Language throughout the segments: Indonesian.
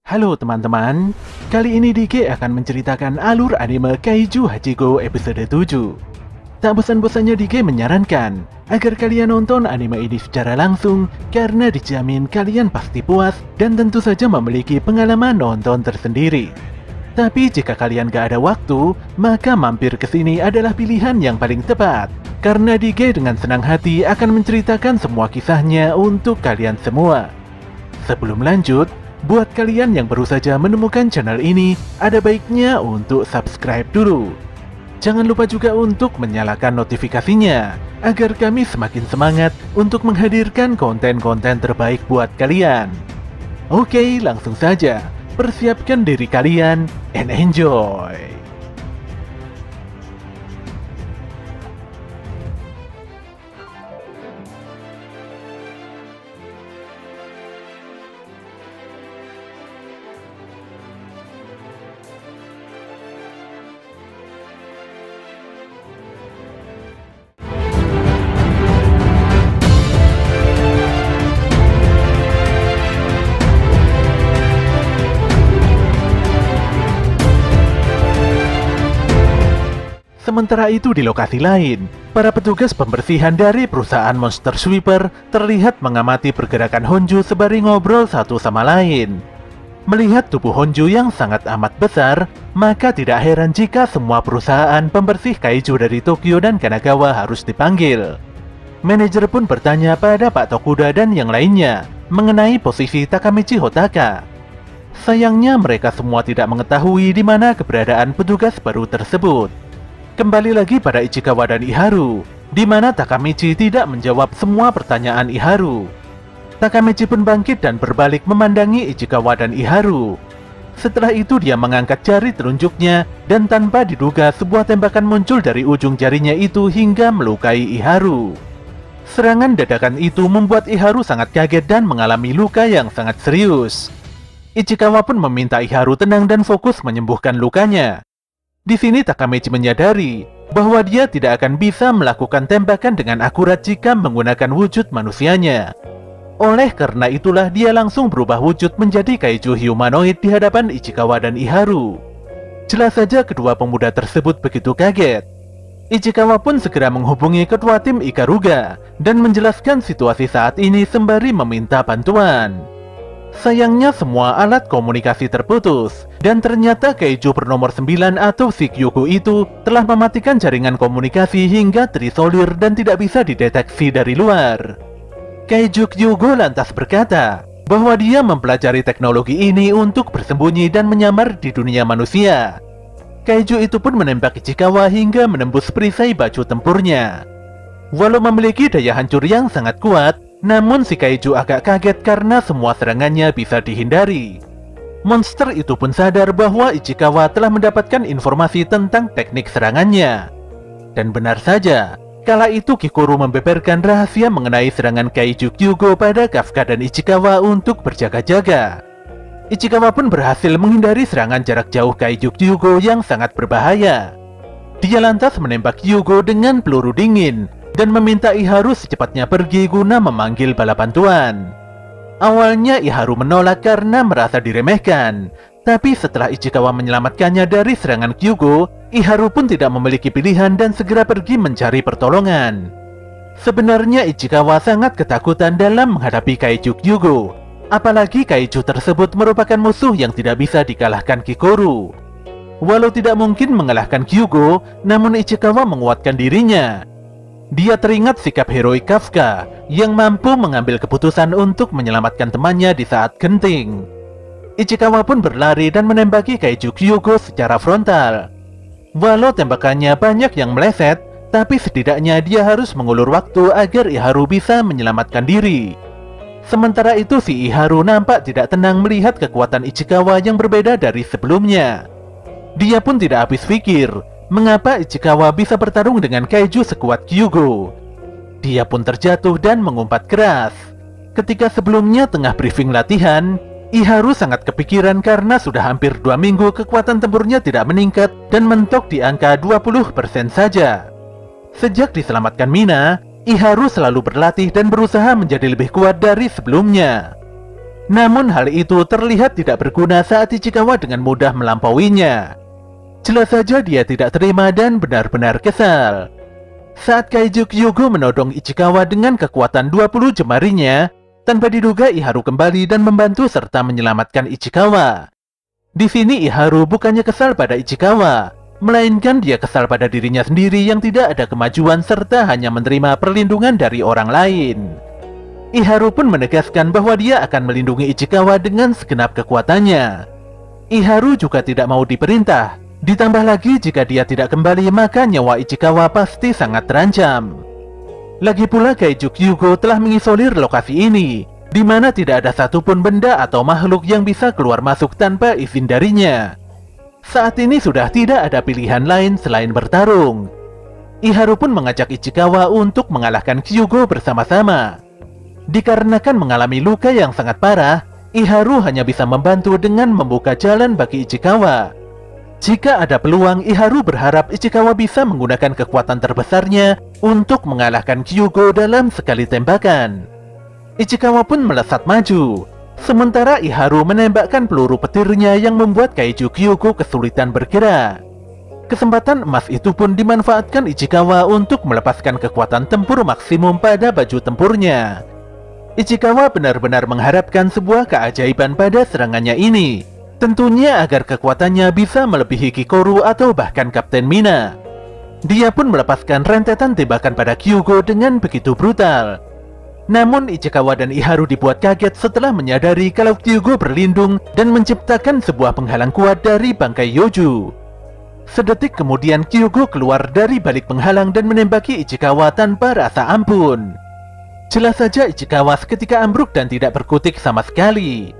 Halo teman-teman, kali ini Dike akan menceritakan alur anime Kaiju Hachiko episode 7. Tak bosan-bosannya Dike menyarankan agar kalian nonton anime ini secara langsung karena dijamin kalian pasti puas dan tentu saja memiliki pengalaman nonton tersendiri. Tapi jika kalian gak ada waktu, maka mampir ke sini adalah pilihan yang paling tepat karena Dike dengan senang hati akan menceritakan semua kisahnya untuk kalian semua. Sebelum lanjut, buat kalian yang baru saja menemukan channel ini, ada baiknya untuk subscribe dulu. Jangan lupa juga untuk menyalakan notifikasinya, agar kami semakin semangat untuk menghadirkan konten-konten terbaik buat kalian. Oke, langsung saja. Persiapkan diri kalian, and enjoy! Sementara itu di lokasi lain, para petugas pembersihan dari perusahaan Monster Sweeper terlihat mengamati pergerakan Honju sembari ngobrol satu sama lain. Melihat tubuh Honju yang sangat amat besar, maka tidak heran jika semua perusahaan pembersih kaiju dari Tokyo dan Kanagawa harus dipanggil. Manajer pun bertanya pada Pak Tokuda dan yang lainnya mengenai posisi Takamichi Hotaka. Sayangnya mereka semua tidak mengetahui di mana keberadaan petugas baru tersebut. Kembali lagi pada Ichikawa dan Iharu, di mana Takamichi tidak menjawab semua pertanyaan Iharu. Takamichi pun bangkit dan berbalik memandangi Ichikawa dan Iharu. Setelah itu dia mengangkat jari telunjuknya dan tanpa diduga sebuah tembakan muncul dari ujung jarinya itu hingga melukai Iharu. Serangan dadakan itu membuat Iharu sangat kaget dan mengalami luka yang sangat serius. Ichikawa pun meminta Iharu tenang dan fokus menyembuhkan lukanya. Di sini Takamichi menyadari bahwa dia tidak akan bisa melakukan tembakan dengan akurat jika menggunakan wujud manusianya. Oleh karena itulah dia langsung berubah wujud menjadi kaiju humanoid di hadapan Ichikawa dan Iharu. Jelas saja kedua pemuda tersebut begitu kaget. Ichikawa pun segera menghubungi ketua tim Ikaruga dan menjelaskan situasi saat ini sembari meminta bantuan. Sayangnya semua alat komunikasi terputus, dan ternyata kaiju bernomor 9 atau Shikyugu itu telah mematikan jaringan komunikasi hingga terisolir dan tidak bisa dideteksi dari luar. Kaiju Kyugo lantas berkata bahwa dia mempelajari teknologi ini untuk bersembunyi dan menyamar di dunia manusia. Kaiju itu pun menembak Ichikawa hingga menembus perisai baju tempurnya. Walau memiliki daya hancur yang sangat kuat, namun si kaiju agak kaget karena semua serangannya bisa dihindari. Monster itu pun sadar bahwa Ichikawa telah mendapatkan informasi tentang teknik serangannya. Dan benar saja, kala itu Kikuru membeberkan rahasia mengenai serangan kaiju Kyugo pada Kafka dan Ichikawa untuk berjaga-jaga. Ichikawa pun berhasil menghindari serangan jarak jauh kaiju Kyugo yang sangat berbahaya. Dia lantas menembak Kyugo dengan peluru dingin dan meminta Iharu secepatnya pergi guna memanggil bala bantuan. Awalnya Iharu menolak karena merasa diremehkan, tapi setelah Ichikawa menyelamatkannya dari serangan Kyugo, Iharu pun tidak memiliki pilihan dan segera pergi mencari pertolongan. Sebenarnya Ichikawa sangat ketakutan dalam menghadapi kaiju Kyugo, apalagi kaiju tersebut merupakan musuh yang tidak bisa dikalahkan Kikuru. Walau tidak mungkin mengalahkan Kyugo, namun Ichikawa menguatkan dirinya. Dia teringat sikap heroik Kafka yang mampu mengambil keputusan untuk menyelamatkan temannya di saat genting. Ichikawa pun berlari dan menembaki kaiju Kyugo secara frontal. Walau tembakannya banyak yang meleset, tapi setidaknya dia harus mengulur waktu agar Iharu bisa menyelamatkan diri. Sementara itu si Iharu nampak tidak tenang melihat kekuatan Ichikawa yang berbeda dari sebelumnya. Dia pun tidak habis pikir mengapa Ichikawa bisa bertarung dengan kaiju sekuat Kyugo. Dia pun terjatuh dan mengumpat keras. Ketika sebelumnya tengah briefing latihan, Iharu sangat kepikiran karena sudah hampir 2 minggu kekuatan tempurnya tidak meningkat dan mentok di angka 20% saja. Sejak diselamatkan Mina, Iharu selalu berlatih dan berusaha menjadi lebih kuat dari sebelumnya. Namun hal itu terlihat tidak berguna saat Ichikawa dengan mudah melampauinya. Jelas saja dia tidak terima dan benar-benar kesal. Saat Kaiju Kyugo menodong Ichikawa dengan kekuatan 20 jemarinya, tanpa diduga Iharu kembali dan membantu serta menyelamatkan Ichikawa. Di sini Iharu bukannya kesal pada Ichikawa, melainkan dia kesal pada dirinya sendiri yang tidak ada kemajuan serta hanya menerima perlindungan dari orang lain. Iharu pun menegaskan bahwa dia akan melindungi Ichikawa dengan segenap kekuatannya. Iharu juga tidak mau diperintah. Ditambah lagi jika dia tidak kembali maka nyawa Ichikawa pasti sangat terancam. Lagi pula Kaiju Kyugo telah mengisolir lokasi ini, di mana tidak ada satupun benda atau makhluk yang bisa keluar masuk tanpa izin darinya. Saat ini sudah tidak ada pilihan lain selain bertarung. Iharu pun mengajak Ichikawa untuk mengalahkan Kyugo bersama-sama. Dikarenakan mengalami luka yang sangat parah, Iharu hanya bisa membantu dengan membuka jalan bagi Ichikawa. Jika ada peluang, Iharu berharap Ichikawa bisa menggunakan kekuatan terbesarnya untuk mengalahkan Kyugo dalam sekali tembakan. Ichikawa pun melesat maju, sementara Iharu menembakkan peluru petirnya yang membuat Kaiju Kyugo kesulitan bergerak. Kesempatan emas itu pun dimanfaatkan Ichikawa untuk melepaskan kekuatan tempur maksimum pada baju tempurnya. Ichikawa benar-benar mengharapkan sebuah keajaiban pada serangannya ini. Tentunya agar kekuatannya bisa melebihi Kikoru atau bahkan Kapten Mina. Dia pun melepaskan rentetan tembakan pada Kyugo dengan begitu brutal. Namun Ichikawa dan Iharu dibuat kaget setelah menyadari kalau Kyugo berlindung dan menciptakan sebuah penghalang kuat dari bangkai Yoju. Sedetik kemudian Kyugo keluar dari balik penghalang dan menembaki Ichikawa tanpa rasa ampun. Jelas saja Ichikawa seketika ambruk dan tidak berkutik sama sekali.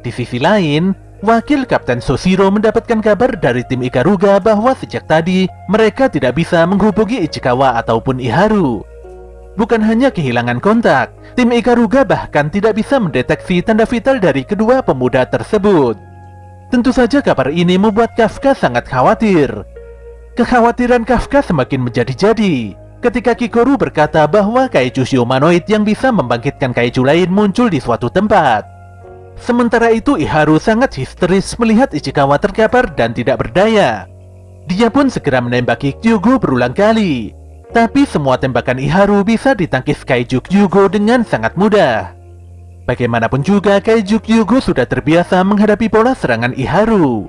Di sisi lain, wakil Kapten Soshiro mendapatkan kabar dari tim Ikaruga bahwa sejak tadi mereka tidak bisa menghubungi Ichikawa ataupun Iharu. Bukan hanya kehilangan kontak, tim Ikaruga bahkan tidak bisa mendeteksi tanda vital dari kedua pemuda tersebut. Tentu saja kabar ini membuat Kafka sangat khawatir. Kekhawatiran Kafka semakin menjadi-jadi ketika Kikoru berkata bahwa kaiju humanoid yang bisa membangkitkan kaiju lain muncul di suatu tempat. Sementara itu Iharu sangat histeris melihat Ichikawa terkapar dan tidak berdaya. Dia pun segera menembaki Kyugo berulang kali. Tapi semua tembakan Iharu bisa ditangkis Kaiju Kyugo dengan sangat mudah. Bagaimanapun juga Kaiju Kyugo sudah terbiasa menghadapi pola serangan Iharu.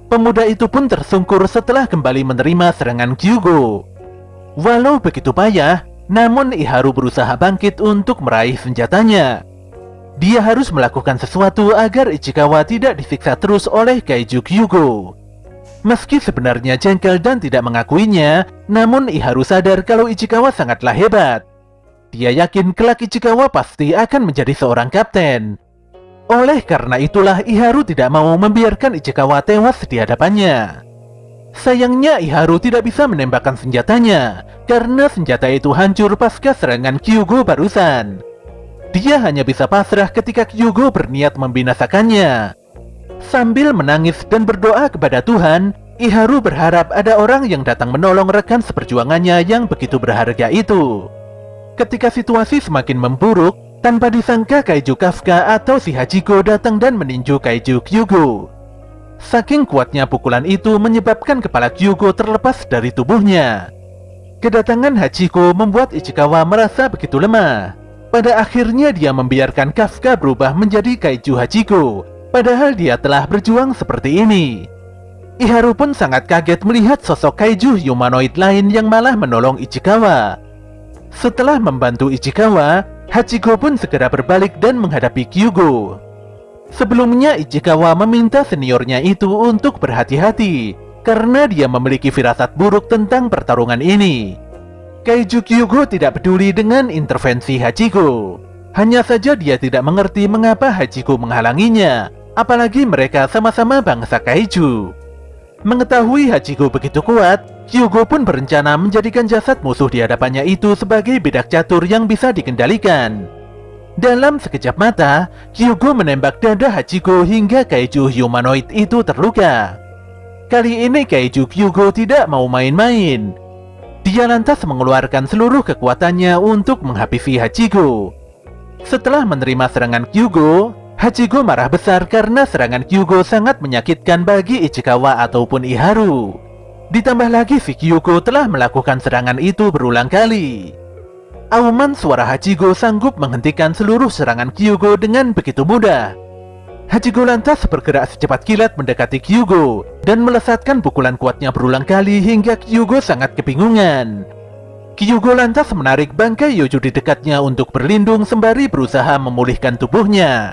Pemuda itu pun tersungkur setelah kembali menerima serangan Kyugo. Walau begitu payah, namun Iharu berusaha bangkit untuk meraih senjatanya. Dia harus melakukan sesuatu agar Ichikawa tidak disiksa terus oleh Kaiju Kyugo. Meski sebenarnya jengkel dan tidak mengakuinya, namun Iharu sadar kalau Ichikawa sangatlah hebat. Dia yakin kelak Ichikawa pasti akan menjadi seorang kapten. Oleh karena itulah Iharu tidak mau membiarkan Ichikawa tewas di hadapannya. Sayangnya Iharu tidak bisa menembakkan senjatanya, karena senjata itu hancur pasca serangan Kyugo barusan. Dia hanya bisa pasrah ketika Kyugo berniat membinasakannya. Sambil menangis dan berdoa kepada Tuhan, Iharu berharap ada orang yang datang menolong rekan seperjuangannya yang begitu berharga itu. Ketika situasi semakin memburuk, tanpa disangka Kaiju Kafka atau si Hachiko datang dan meninju Kaiju Kyugo. Saking kuatnya pukulan itu menyebabkan kepala Kyugo terlepas dari tubuhnya. Kedatangan Hachiko membuat Ichikawa merasa begitu lemah. Pada akhirnya dia membiarkan Kafka berubah menjadi Kaiju Hachiko, padahal dia telah berjuang seperti ini. Iharu pun sangat kaget melihat sosok kaiju humanoid lain yang malah menolong Ichikawa. Setelah membantu Ichikawa, Hachiko pun segera berbalik dan menghadapi Kyugo. Sebelumnya Ichikawa meminta seniornya itu untuk berhati-hati, karena dia memiliki firasat buruk tentang pertarungan ini. Kaiju Kyugo tidak peduli dengan intervensi Hachiko. Hanya saja dia tidak mengerti mengapa Hachiko menghalanginya, apalagi mereka sama-sama bangsa kaiju. Mengetahui Hachiko begitu kuat, Kyugo pun berencana menjadikan jasad musuh di hadapannya itu sebagai bedak catur yang bisa dikendalikan. Dalam sekejap mata, Kyugo menembak dada Hachiko hingga kaiju humanoid itu terluka. Kali ini kaiju Kyugo tidak mau main-main. Dia lantas mengeluarkan seluruh kekuatannya untuk menghabisi Hachiko. Setelah menerima serangan Kyugo, Hachigo marah besar karena serangan Kyugo sangat menyakitkan bagi Ichikawa ataupun Iharu. Ditambah lagi si Kyugo telah melakukan serangan itu berulang kali. Auman suara Hachigo sanggup menghentikan seluruh serangan Kyugo dengan begitu mudah. Hachigo lantas bergerak secepat kilat mendekati Kyugo dan melesatkan pukulan kuatnya berulang kali hingga Kyugo sangat kebingungan. Kyugo lantas menarik bangkai Yoju di dekatnya untuk berlindung sembari berusaha memulihkan tubuhnya.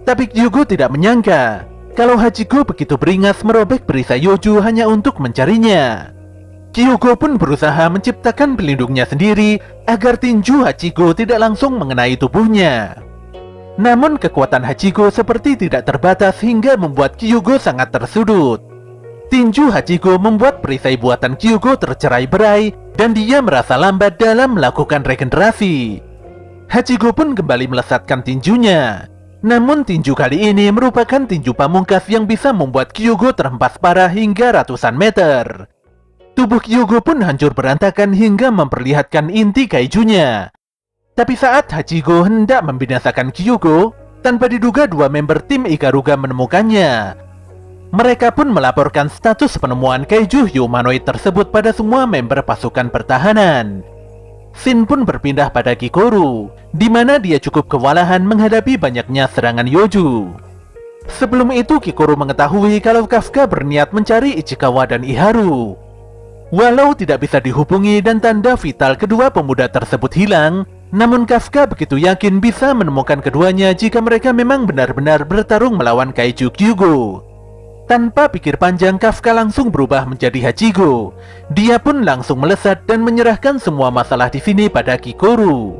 Tapi Kyugo tidak menyangka kalau Hachigo begitu beringas merobek perisai Yoju hanya untuk mencarinya. Kyugo pun berusaha menciptakan pelindungnya sendiri agar tinju Hachigo tidak langsung mengenai tubuhnya. Namun kekuatan Hachigo seperti tidak terbatas hingga membuat Kyugo sangat tersudut. Tinju Hachigo membuat perisai buatan Kyugo tercerai-berai dan dia merasa lambat dalam melakukan regenerasi. Hachigo pun kembali melesatkan tinjunya. Namun tinju kali ini merupakan tinju pamungkas yang bisa membuat Kyugo terhempas parah hingga ratusan meter. Tubuh Kyugo pun hancur berantakan hingga memperlihatkan inti kaijunya. Tapi saat Hachigo hendak membinasakan Kyugo, tanpa diduga dua member tim Ikaruga menemukannya. Mereka pun melaporkan status penemuan kaiju humanoid tersebut pada semua member pasukan pertahanan. Shin pun berpindah pada Kikoru, di mana dia cukup kewalahan menghadapi banyaknya serangan Yoju. Sebelum itu Kikoru mengetahui kalau Kafka berniat mencari Ichikawa dan Iharu. Walau tidak bisa dihubungi dan tanda vital kedua pemuda tersebut hilang, namun Kafka begitu yakin bisa menemukan keduanya jika mereka memang benar-benar bertarung melawan kaiju Kyugo. Tanpa pikir panjang, Kafka langsung berubah menjadi Hachigo. Dia pun langsung melesat dan menyerahkan semua masalah di sini pada Kikoru.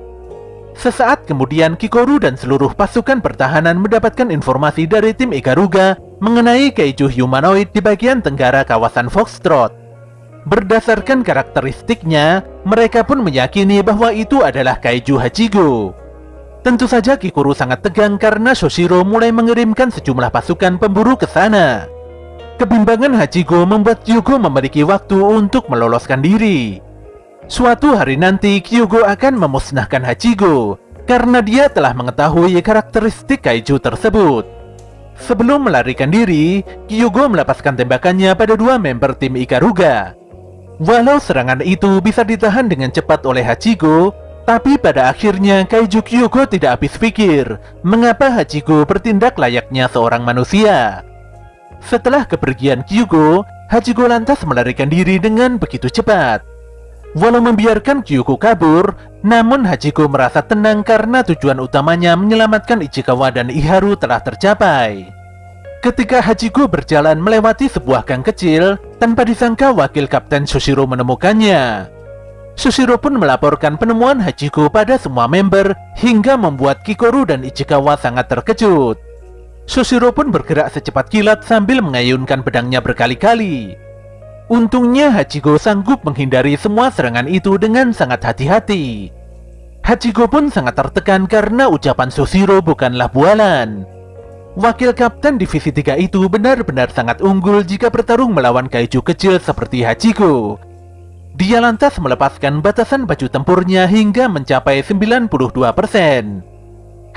Sesaat kemudian, Kikoru dan seluruh pasukan pertahanan mendapatkan informasi dari tim Ikaruga mengenai kaiju humanoid di bagian tenggara kawasan Foxtrot. Berdasarkan karakteristiknya, mereka pun meyakini bahwa itu adalah kaiju Hachigo. Tentu saja Kikoru sangat tegang karena Shoshiro mulai mengirimkan sejumlah pasukan pemburu ke sana. Kebimbangan Hachigo membuat Kyugo memiliki waktu untuk meloloskan diri. Suatu hari nanti Kyugo akan memusnahkan Hachigo karena dia telah mengetahui karakteristik kaiju tersebut. Sebelum melarikan diri, Kyugo melepaskan tembakannya pada dua member tim Ikaruga. Walau serangan itu bisa ditahan dengan cepat oleh Hachigo, tapi pada akhirnya kaiju Kyugo tidak habis pikir mengapa Hachigo bertindak layaknya seorang manusia. Setelah kepergian Kyugo, Hachigo lantas melarikan diri dengan begitu cepat. Walau membiarkan Kyugo kabur, namun Hachigo merasa tenang karena tujuan utamanya menyelamatkan Ichikawa dan Iharu telah tercapai. Ketika Hachigo berjalan melewati sebuah gang kecil, tanpa disangka wakil Kapten Shoshiro menemukannya. Shoshiro pun melaporkan penemuan Hachigo pada semua member hingga membuat Kikoru dan Ichikawa sangat terkejut. Shoshiro pun bergerak secepat kilat sambil mengayunkan pedangnya berkali-kali. Untungnya Hachigo sanggup menghindari semua serangan itu dengan sangat hati-hati. Hachigo pun sangat tertekan karena ucapan Shoshiro bukanlah bualan. Wakil Kapten Divisi 3 itu benar-benar sangat unggul jika bertarung melawan kaiju kecil seperti Hachigo. Dia lantas melepaskan batasan baju tempurnya hingga mencapai 92%.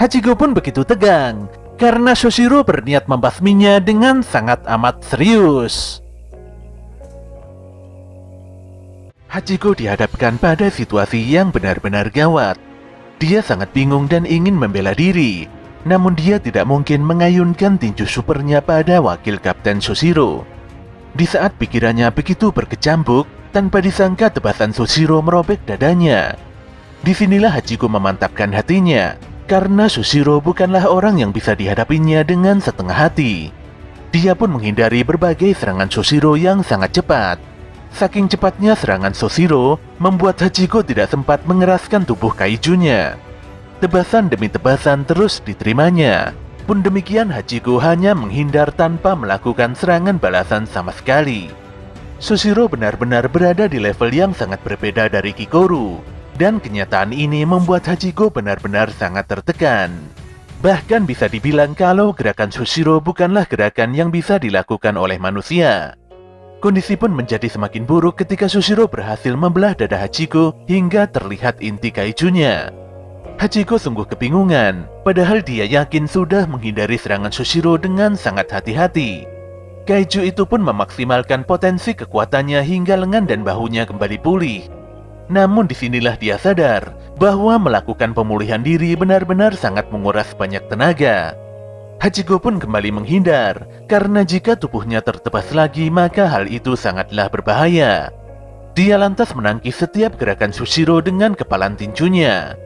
Hachigo pun begitu tegang karena Shoshiro berniat membasminya dengan sangat amat serius. Hachigo dihadapkan pada situasi yang benar-benar gawat. Dia sangat bingung dan ingin membela diri, namun dia tidak mungkin mengayunkan tinju supernya pada wakil Kapten Shoshiro. Di saat pikirannya begitu berkecambuk, tanpa disangka tebasan Shoshiro merobek dadanya. Disinilah Hachigo memantapkan hatinya, karena Shoshiro bukanlah orang yang bisa dihadapinya dengan setengah hati. Dia pun menghindari berbagai serangan Shoshiro yang sangat cepat. Saking cepatnya serangan Shoshiro, membuat Hachigo tidak sempat mengeraskan tubuh kaijunya. Tebasan demi tebasan terus diterimanya. Pun demikian Hachigo hanya menghindar tanpa melakukan serangan balasan sama sekali. Shoshiro benar-benar berada di level yang sangat berbeda dari Kikoru. Dan kenyataan ini membuat Hachigo benar-benar sangat tertekan. Bahkan bisa dibilang kalau gerakan Shoshiro bukanlah gerakan yang bisa dilakukan oleh manusia. Kondisi pun menjadi semakin buruk ketika Shoshiro berhasil membelah dada Hachigo hingga terlihat inti kaijunya. Hachiko sungguh kebingungan, padahal dia yakin sudah menghindari serangan Soshiro dengan sangat hati-hati. Kaiju itu pun memaksimalkan potensi kekuatannya hingga lengan dan bahunya kembali pulih. Namun disinilah dia sadar bahwa melakukan pemulihan diri benar-benar sangat menguras banyak tenaga. Hachiko pun kembali menghindar, karena jika tubuhnya tertebas lagi maka hal itu sangatlah berbahaya. Dia lantas menangkis setiap gerakan Soshiro dengan kepalan tinjunya.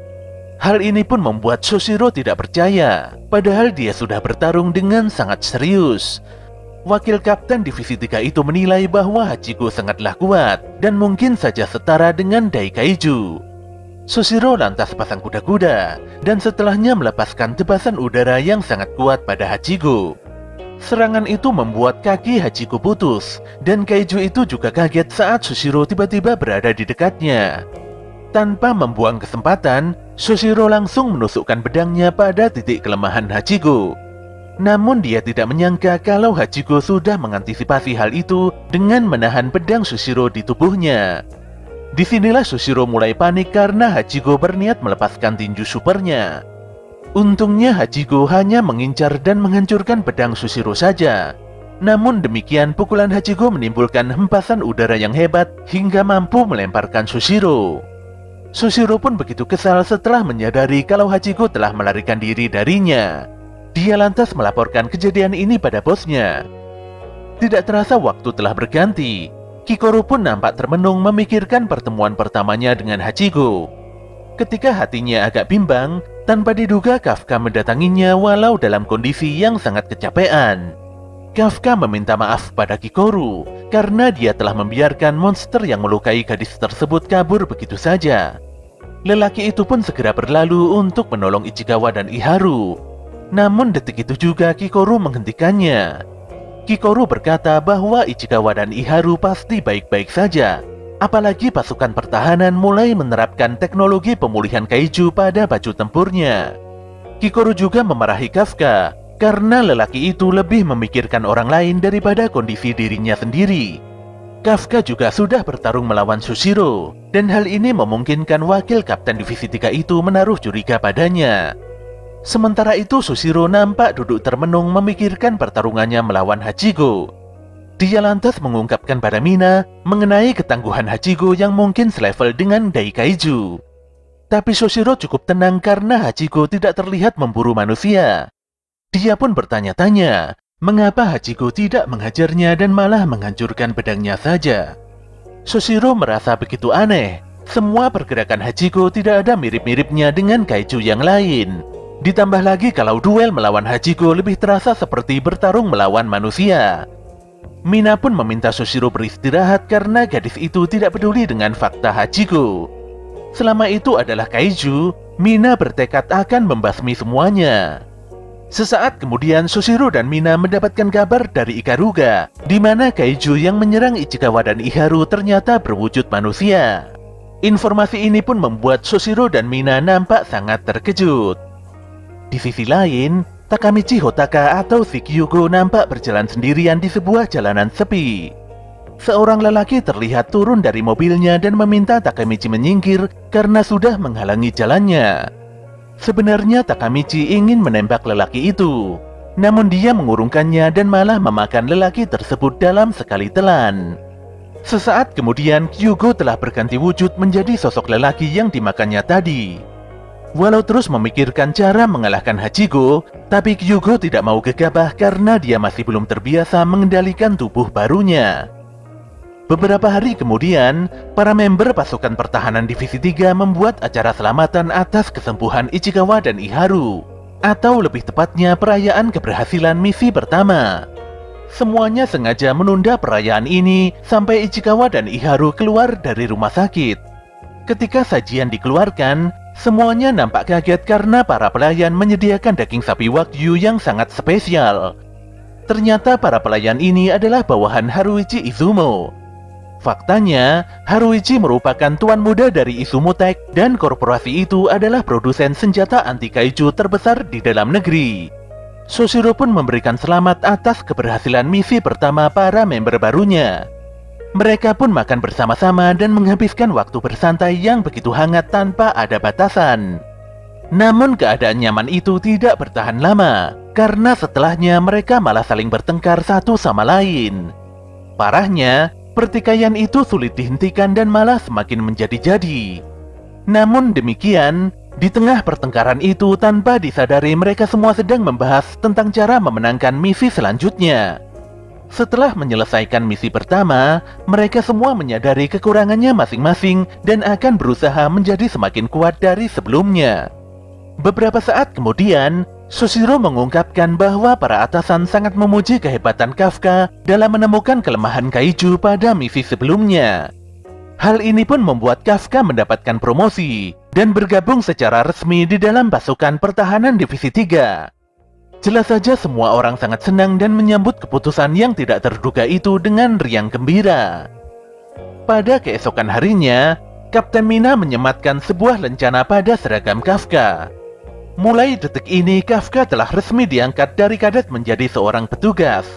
Hal ini pun membuat Soshiro tidak percaya, padahal dia sudah bertarung dengan sangat serius. Wakil Kapten Divisi 3 itu menilai bahwa Hachiko sangatlah kuat dan mungkin saja setara dengan Daikaiju. Soshiro lantas pasang kuda-kuda dan setelahnya melepaskan tebasan udara yang sangat kuat pada Hachiko. Serangan itu membuat kaki Hachiko putus dan kaiju itu juga kaget saat Soshiro tiba-tiba berada di dekatnya. Tanpa membuang kesempatan, Soshiro langsung menusukkan pedangnya pada titik kelemahan Hachiko. Namun dia tidak menyangka kalau Hachiko sudah mengantisipasi hal itu dengan menahan pedang Soshiro di tubuhnya. Disinilah Soshiro mulai panik karena Hachiko berniat melepaskan tinju supernya. Untungnya Hachiko hanya mengincar dan menghancurkan pedang Soshiro saja. Namun demikian pukulan Hachiko menimbulkan hempasan udara yang hebat hingga mampu melemparkan Soshiro. Soshiro pun begitu kesal setelah menyadari kalau Hachiko telah melarikan diri darinya. Dia lantas melaporkan kejadian ini pada bosnya. Tidak terasa waktu telah berganti. Kikoru pun nampak termenung memikirkan pertemuan pertamanya dengan Hachiko. Ketika hatinya agak bimbang, tanpa diduga Kafka mendatanginya walau dalam kondisi yang sangat kecapean. Kafka meminta maaf pada Kikoru karena dia telah membiarkan monster yang melukai gadis tersebut kabur begitu saja. Lelaki itu pun segera berlalu untuk menolong Ichikawa dan Iharu. Namun detik itu juga Kikoru menghentikannya. Kikoru berkata bahwa Ichikawa dan Iharu pasti baik-baik saja, apalagi pasukan pertahanan mulai menerapkan teknologi pemulihan kaiju pada baju tempurnya. Kikoru juga memarahi Kafka karena lelaki itu lebih memikirkan orang lain daripada kondisi dirinya sendiri. Kafka juga sudah bertarung melawan Soshiro, dan hal ini memungkinkan wakil Kapten Divisi 3 itu menaruh curiga padanya. Sementara itu Soshiro nampak duduk termenung memikirkan pertarungannya melawan Hachiko. Dia lantas mengungkapkan pada Mina mengenai ketangguhan Hachiko yang mungkin selevel dengan Daikaiju. Tapi Soshiro cukup tenang karena Hachiko tidak terlihat memburu manusia. Dia pun bertanya-tanya, mengapa Hachiko tidak menghajarnya dan malah menghancurkan pedangnya saja. Soshiro merasa begitu aneh. Semua pergerakan Hachiko tidak ada mirip-miripnya dengan kaiju yang lain. Ditambah lagi kalau duel melawan Hachiko lebih terasa seperti bertarung melawan manusia. Mina pun meminta Soshiro beristirahat karena gadis itu tidak peduli dengan fakta Hachiko. Selama itu adalah kaiju, Mina bertekad akan membasmi semuanya. Sesaat kemudian Soshiro dan Mina mendapatkan kabar dari Ikaruga, di mana kaiju yang menyerang Ichikawa dan Iharu ternyata berwujud manusia. Informasi ini pun membuat Soshiro dan Mina nampak sangat terkejut. Di sisi lain, Takamichi Hotaka atau si Kyugo nampak berjalan sendirian di sebuah jalanan sepi. Seorang lelaki terlihat turun dari mobilnya dan meminta Takamichi menyingkir karena sudah menghalangi jalannya. Sebenarnya Takamichi ingin menembak lelaki itu, namun dia mengurungkannya dan malah memakan lelaki tersebut dalam sekali telan. Sesaat kemudian Kyugo telah berganti wujud menjadi sosok lelaki yang dimakannya tadi. Walau terus memikirkan cara mengalahkan Hachiko, tapi Kyugo tidak mau gegabah karena dia masih belum terbiasa mengendalikan tubuh barunya. Beberapa hari kemudian, para member pasukan pertahanan Divisi 3 membuat acara selamatan atas kesembuhan Ichikawa dan Iharu, atau lebih tepatnya perayaan keberhasilan misi pertama. Semuanya sengaja menunda perayaan ini sampai Ichikawa dan Iharu keluar dari rumah sakit. Ketika sajian dikeluarkan, semuanya nampak kaget karena para pelayan menyediakan daging sapi wagyu yang sangat spesial. Ternyata para pelayan ini adalah bawahan Haruichi Izumo. Faktanya, Haruichi merupakan tuan muda dari Izumo Tech dan korporasi itu adalah produsen senjata anti kaiju terbesar di dalam negeri. Soshiro pun memberikan selamat atas keberhasilan misi pertama para member barunya. Mereka pun makan bersama-sama dan menghabiskan waktu bersantai yang begitu hangat tanpa ada batasan. Namun keadaan nyaman itu tidak bertahan lama, karena setelahnya mereka malah saling bertengkar satu sama lain. Parahnya, pertikaian itu sulit dihentikan dan malah semakin menjadi-jadi. Namun demikian, di tengah pertengkaran itu tanpa disadari mereka semua sedang membahas tentang cara memenangkan misi selanjutnya. Setelah menyelesaikan misi pertama, mereka semua menyadari kekurangannya masing-masing dan akan berusaha menjadi semakin kuat dari sebelumnya. Beberapa saat kemudian, Soshiro mengungkapkan bahwa para atasan sangat memuji kehebatan Kafka dalam menemukan kelemahan Kaiju pada misi sebelumnya. Hal ini pun membuat Kafka mendapatkan promosi dan bergabung secara resmi di dalam pasukan pertahanan Divisi 3. Jelas saja semua orang sangat senang dan menyambut keputusan yang tidak terduga itu dengan riang gembira. Pada keesokan harinya, Kapten Mina menyematkan sebuah lencana pada seragam Kafka. Mulai detik ini, Kafka telah resmi diangkat dari kadet menjadi seorang petugas.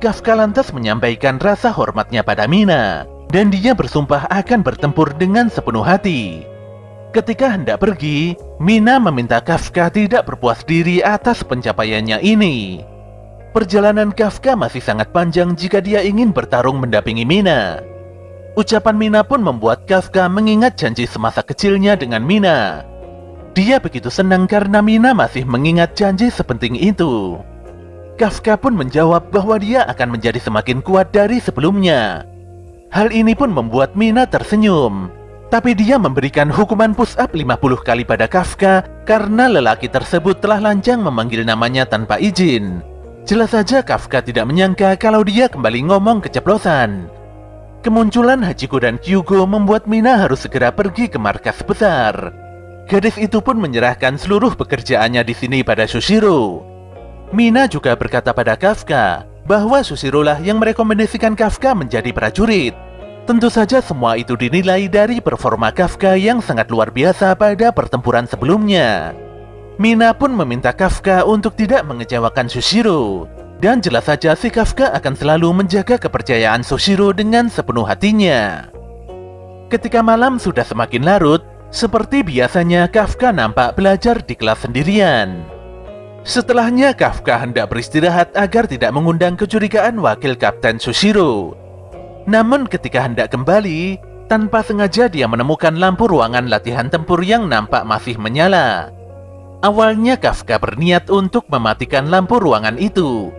Kafka lantas menyampaikan rasa hormatnya pada Mina, dan dia bersumpah akan bertempur dengan sepenuh hati. Ketika hendak pergi, Mina meminta Kafka tidak berpuas diri atas pencapaiannya ini. Perjalanan Kafka masih sangat panjang jika dia ingin bertarung mendampingi Mina. Ucapan Mina pun membuat Kafka mengingat janji semasa kecilnya dengan Mina. Dia begitu senang karena Mina masih mengingat janji sepenting itu. Kafka pun menjawab bahwa dia akan menjadi semakin kuat dari sebelumnya. Hal ini pun membuat Mina tersenyum. Tapi dia memberikan hukuman push-up 50 kali pada Kafka karena lelaki tersebut telah lancang memanggil namanya tanpa izin. Jelas saja Kafka tidak menyangka kalau dia kembali ngomong keceplosan. Kemunculan Hachiko dan Kyugo membuat Mina harus segera pergi ke markas besar. Gadis itu pun menyerahkan seluruh pekerjaannya di sini pada Soshiro. Mina juga berkata pada Kafka bahwa Soshiro lah yang merekomendasikan Kafka menjadi prajurit. Tentu saja semua itu dinilai dari performa Kafka yang sangat luar biasa pada pertempuran sebelumnya. Mina pun meminta Kafka untuk tidak mengecewakan Soshiro. Dan jelas saja si Kafka akan selalu menjaga kepercayaan Soshiro dengan sepenuh hatinya. Ketika malam sudah semakin larut, seperti biasanya Kafka nampak belajar di kelas sendirian. Setelahnya Kafka hendak beristirahat agar tidak mengundang kecurigaan wakil Kapten Soshiro. Namun ketika hendak kembali, tanpa sengaja dia menemukan lampu ruangan latihan tempur yang nampak masih menyala. Awalnya Kafka berniat untuk mematikan lampu ruangan itu.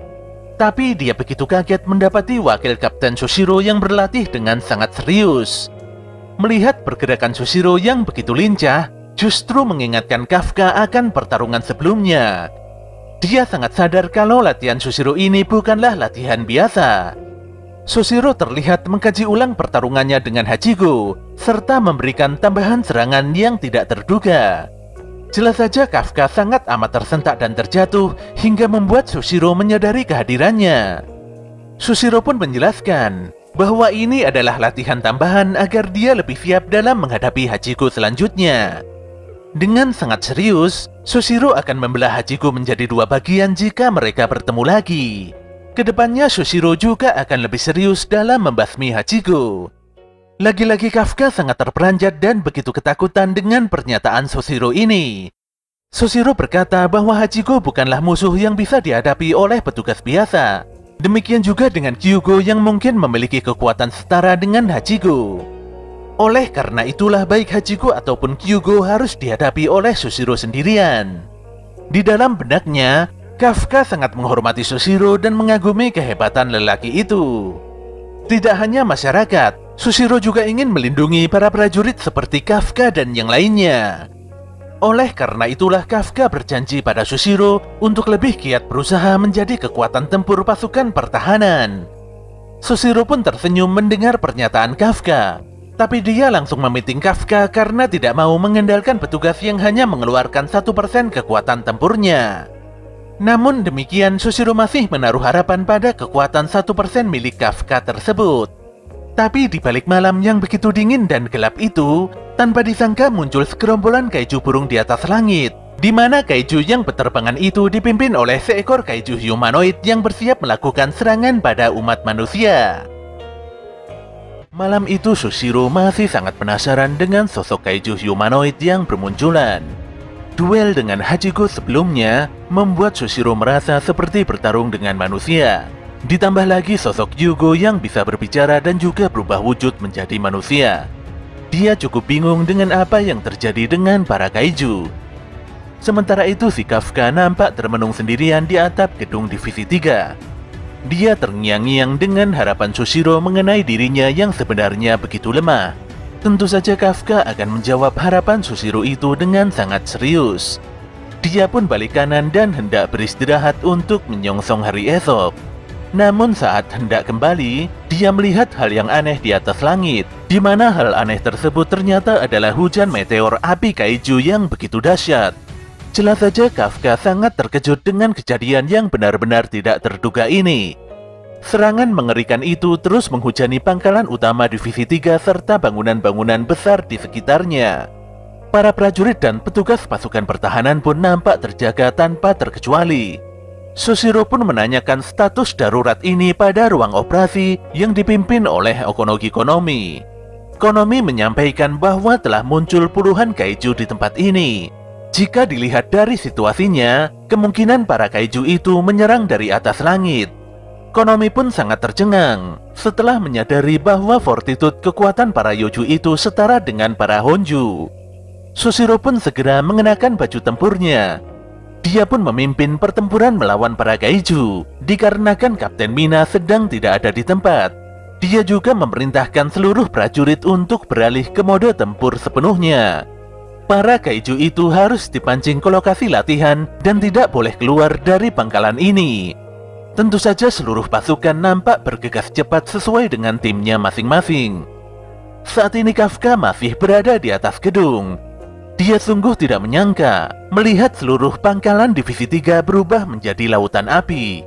Tapi dia begitu kaget mendapati wakil Kapten Soshiro yang berlatih dengan sangat serius. Melihat pergerakan Soshiro yang begitu lincah, justru mengingatkan Kafka akan pertarungan sebelumnya. Dia sangat sadar kalau latihan Soshiro ini bukanlah latihan biasa. Soshiro terlihat mengkaji ulang pertarungannya dengan Hachiko, serta memberikan tambahan serangan yang tidak terduga. Jelas saja Kafka sangat amat tersentak dan terjatuh hingga membuat Soshiro menyadari kehadirannya. Soshiro pun menjelaskan bahwa ini adalah latihan tambahan agar dia lebih siap dalam menghadapi Hachiko selanjutnya. Dengan sangat serius, Soshiro akan membelah Hachiko menjadi dua bagian jika mereka bertemu lagi. Kedepannya Soshiro juga akan lebih serius dalam membasmi Hachiko. Lagi-lagi Kafka sangat terperanjat dan begitu ketakutan dengan pernyataan Soshiro ini. Soshiro berkata bahwa Hachiko bukanlah musuh yang bisa dihadapi oleh petugas biasa. Demikian juga dengan Kyugo yang mungkin memiliki kekuatan setara dengan Hachiko. Oleh karena itulah baik Hachiko ataupun Kyugo harus dihadapi oleh Soshiro sendirian. Di dalam benaknya, Kafka sangat menghormati Soshiro dan mengagumi kehebatan lelaki itu. Tidak hanya masyarakat, Soshiro juga ingin melindungi para prajurit seperti Kafka dan yang lainnya. Oleh karena itulah Kafka berjanji pada Soshiro untuk lebih giat berusaha menjadi kekuatan tempur pasukan pertahanan. Soshiro pun tersenyum mendengar pernyataan Kafka. Tapi dia langsung memiting Kafka karena tidak mau mengandalkan petugas yang hanya mengeluarkan 1% kekuatan tempurnya. Namun demikian, Soshiro masih menaruh harapan pada kekuatan 1% milik Kafka tersebut. Tapi di balik malam yang begitu dingin dan gelap itu, tanpa disangka muncul segerombolan kaiju burung di atas langit, di mana kaiju yang berterbangan itu dipimpin oleh seekor kaiju humanoid yang bersiap melakukan serangan pada umat manusia. Malam itu Soshiro masih sangat penasaran dengan sosok kaiju humanoid yang bermunculan. Duel dengan Hachiko sebelumnya membuat Soshiro merasa seperti bertarung dengan manusia. Ditambah lagi sosok Yugo yang bisa berbicara dan juga berubah wujud menjadi manusia. Dia cukup bingung dengan apa yang terjadi dengan para kaiju. Sementara itu si Kafka nampak termenung sendirian di atap gedung divisi 3. Dia terngiang-ngiang dengan harapan Soshiro mengenai dirinya yang sebenarnya begitu lemah. Tentu saja Kafka akan menjawab harapan Soshiro itu dengan sangat serius. Dia pun balik kanan dan hendak beristirahat untuk menyongsong hari esok. Namun saat hendak kembali, dia melihat hal yang aneh di atas langit, di mana hal aneh tersebut ternyata adalah hujan meteor api kaiju yang begitu dahsyat. Jelas saja Kafka sangat terkejut dengan kejadian yang benar-benar tidak terduga ini. Serangan mengerikan itu terus menghujani pangkalan utama divisi 3 serta bangunan-bangunan besar di sekitarnya. Para prajurit dan petugas pasukan pertahanan pun nampak terjaga tanpa terkecuali. Soshiro pun menanyakan status darurat ini pada ruang operasi yang dipimpin oleh Okonogi Konomi. Konomi menyampaikan bahwa telah muncul puluhan kaiju di tempat ini. Jika dilihat dari situasinya, kemungkinan para kaiju itu menyerang dari atas langit. Konomi pun sangat tercengang setelah menyadari bahwa fortitude kekuatan para Yoju itu setara dengan para Honju. Soshiro pun segera mengenakan baju tempurnya. Dia pun memimpin pertempuran melawan para kaiju, dikarenakan Kapten Mina sedang tidak ada di tempat. Dia juga memerintahkan seluruh prajurit untuk beralih ke mode tempur sepenuhnya. Para kaiju itu harus dipancing ke lokasi latihan dan tidak boleh keluar dari pangkalan ini. Tentu saja seluruh pasukan nampak bergegas cepat sesuai dengan timnya masing-masing. Saat ini Kafka masih berada di atas gedung. Dia sungguh tidak menyangka melihat seluruh pangkalan divisi 3 berubah menjadi lautan api.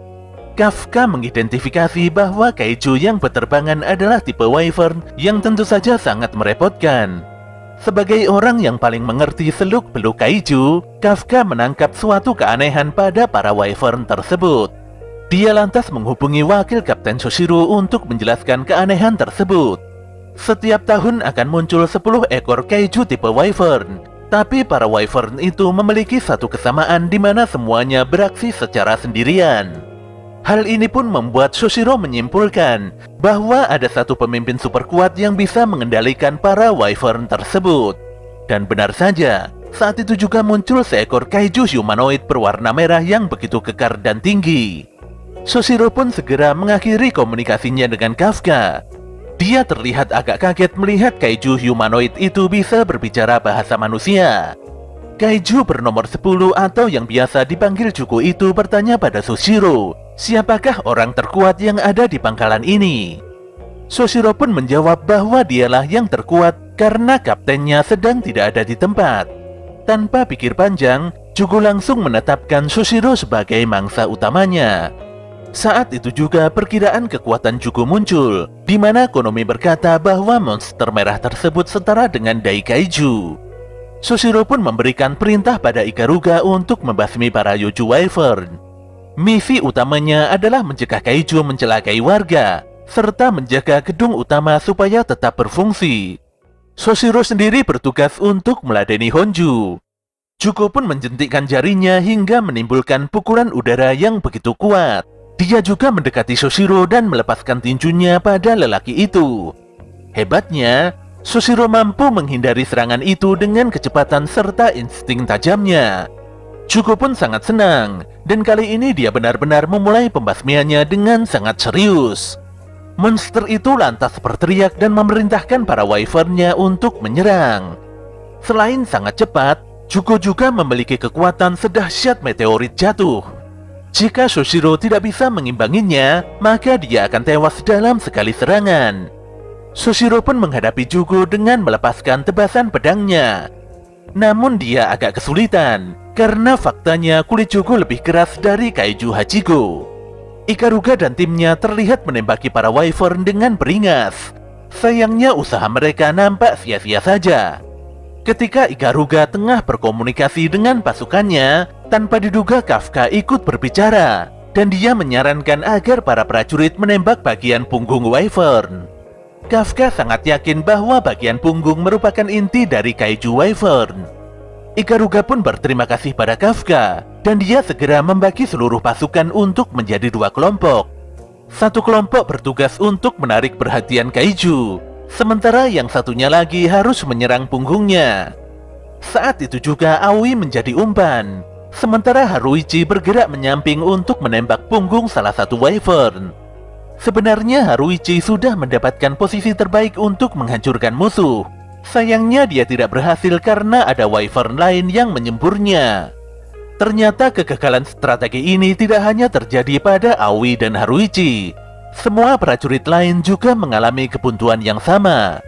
Kafka mengidentifikasi bahwa kaiju yang berterbangan adalah tipe Wyvern yang tentu saja sangat merepotkan. Sebagai orang yang paling mengerti seluk-beluk kaiju, Kafka menangkap suatu keanehan pada para Wyvern tersebut. Dia lantas menghubungi wakil Kapten Soshiro untuk menjelaskan keanehan tersebut. Setiap tahun akan muncul 10 ekor kaiju tipe Wyvern. Tapi para Wyvern itu memiliki satu kesamaan di mana semuanya beraksi secara sendirian. Hal ini pun membuat Soshiro menyimpulkan bahwa ada satu pemimpin super kuat yang bisa mengendalikan para Wyvern tersebut. Dan benar saja, saat itu juga muncul seekor kaiju humanoid berwarna merah yang begitu kekar dan tinggi. Soshiro pun segera mengakhiri komunikasinya dengan Kafka. Dia terlihat agak kaget melihat kaiju humanoid itu bisa berbicara bahasa manusia. Kaiju bernomor 10 atau yang biasa dipanggil Juko itu bertanya pada Soshiro, siapakah orang terkuat yang ada di pangkalan ini? Soshiro pun menjawab bahwa dialah yang terkuat karena kaptennya sedang tidak ada di tempat. Tanpa pikir panjang, Juko langsung menetapkan Soshiro sebagai mangsa utamanya. Saat itu juga perkiraan kekuatan Jugo muncul, di mana Konomi berkata bahwa monster merah tersebut setara dengan Dai Kaiju. Soshiro pun memberikan perintah pada Ikaruga untuk membasmi para Yoju Wyvern. Misi utamanya adalah mencegah Kaiju mencelakai warga, serta menjaga gedung utama supaya tetap berfungsi. Soshiro sendiri bertugas untuk meladeni Honju. Jugo pun menjentikkan jarinya hingga menimbulkan pukulan udara yang begitu kuat. Dia juga mendekati Soshiro dan melepaskan tinjunya pada lelaki itu. Hebatnya, Soshiro mampu menghindari serangan itu dengan kecepatan serta insting tajamnya. Jugo pun sangat senang, dan kali ini dia benar-benar memulai pembasmiannya dengan sangat serius. Monster itu lantas berteriak dan memerintahkan para Wyvern-nya untuk menyerang. Selain sangat cepat, Jugo juga memiliki kekuatan sedahsyat meteorit jatuh. Jika Soshiro tidak bisa mengimbanginya, maka dia akan tewas dalam sekali serangan. Soshiro pun menghadapi Jugo dengan melepaskan tebasan pedangnya. Namun dia agak kesulitan, karena faktanya kulit Jugo lebih keras dari kaiju Hachiko. Ikaruga dan timnya terlihat menembaki para Wyvern dengan beringas. Sayangnya usaha mereka nampak sia-sia saja. Ketika Ikaruga tengah berkomunikasi dengan pasukannya, tanpa diduga Kafka ikut berbicara, dan dia menyarankan agar para prajurit menembak bagian punggung Wyvern. Kafka sangat yakin bahwa bagian punggung merupakan inti dari kaiju Wyvern. Ikaruga pun berterima kasih pada Kafka, dan dia segera membagi seluruh pasukan untuk menjadi 2 kelompok. Satu kelompok bertugas untuk menarik perhatian Kaiju, sementara yang satunya lagi harus menyerang punggungnya. Saat itu juga Aoi menjadi umpan, sementara Haruichi bergerak menyamping untuk menembak punggung salah satu Wyvern. Sebenarnya Haruichi sudah mendapatkan posisi terbaik untuk menghancurkan musuh. Sayangnya dia tidak berhasil karena ada Wyvern lain yang menyemburnya. Ternyata kegagalan strategi ini tidak hanya terjadi pada Aoi dan Haruichi. Semua prajurit lain juga mengalami kebuntuan yang sama.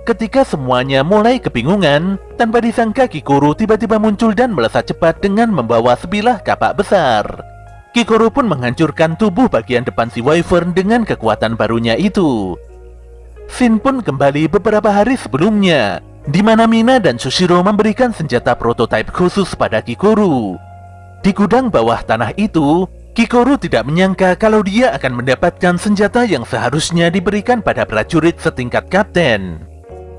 Ketika semuanya mulai kebingungan, tanpa disangka Kikoru tiba-tiba muncul dan melesat cepat dengan membawa sebilah kapak besar. Kikoru pun menghancurkan tubuh bagian depan si Wyvern dengan kekuatan barunya itu. Scene pun kembali beberapa hari sebelumnya, di mana Mina dan Sushiro memberikan senjata prototipe khusus pada Kikoru. Di gudang bawah tanah itu, Kikoru tidak menyangka kalau dia akan mendapatkan senjata yang seharusnya diberikan pada prajurit setingkat kapten.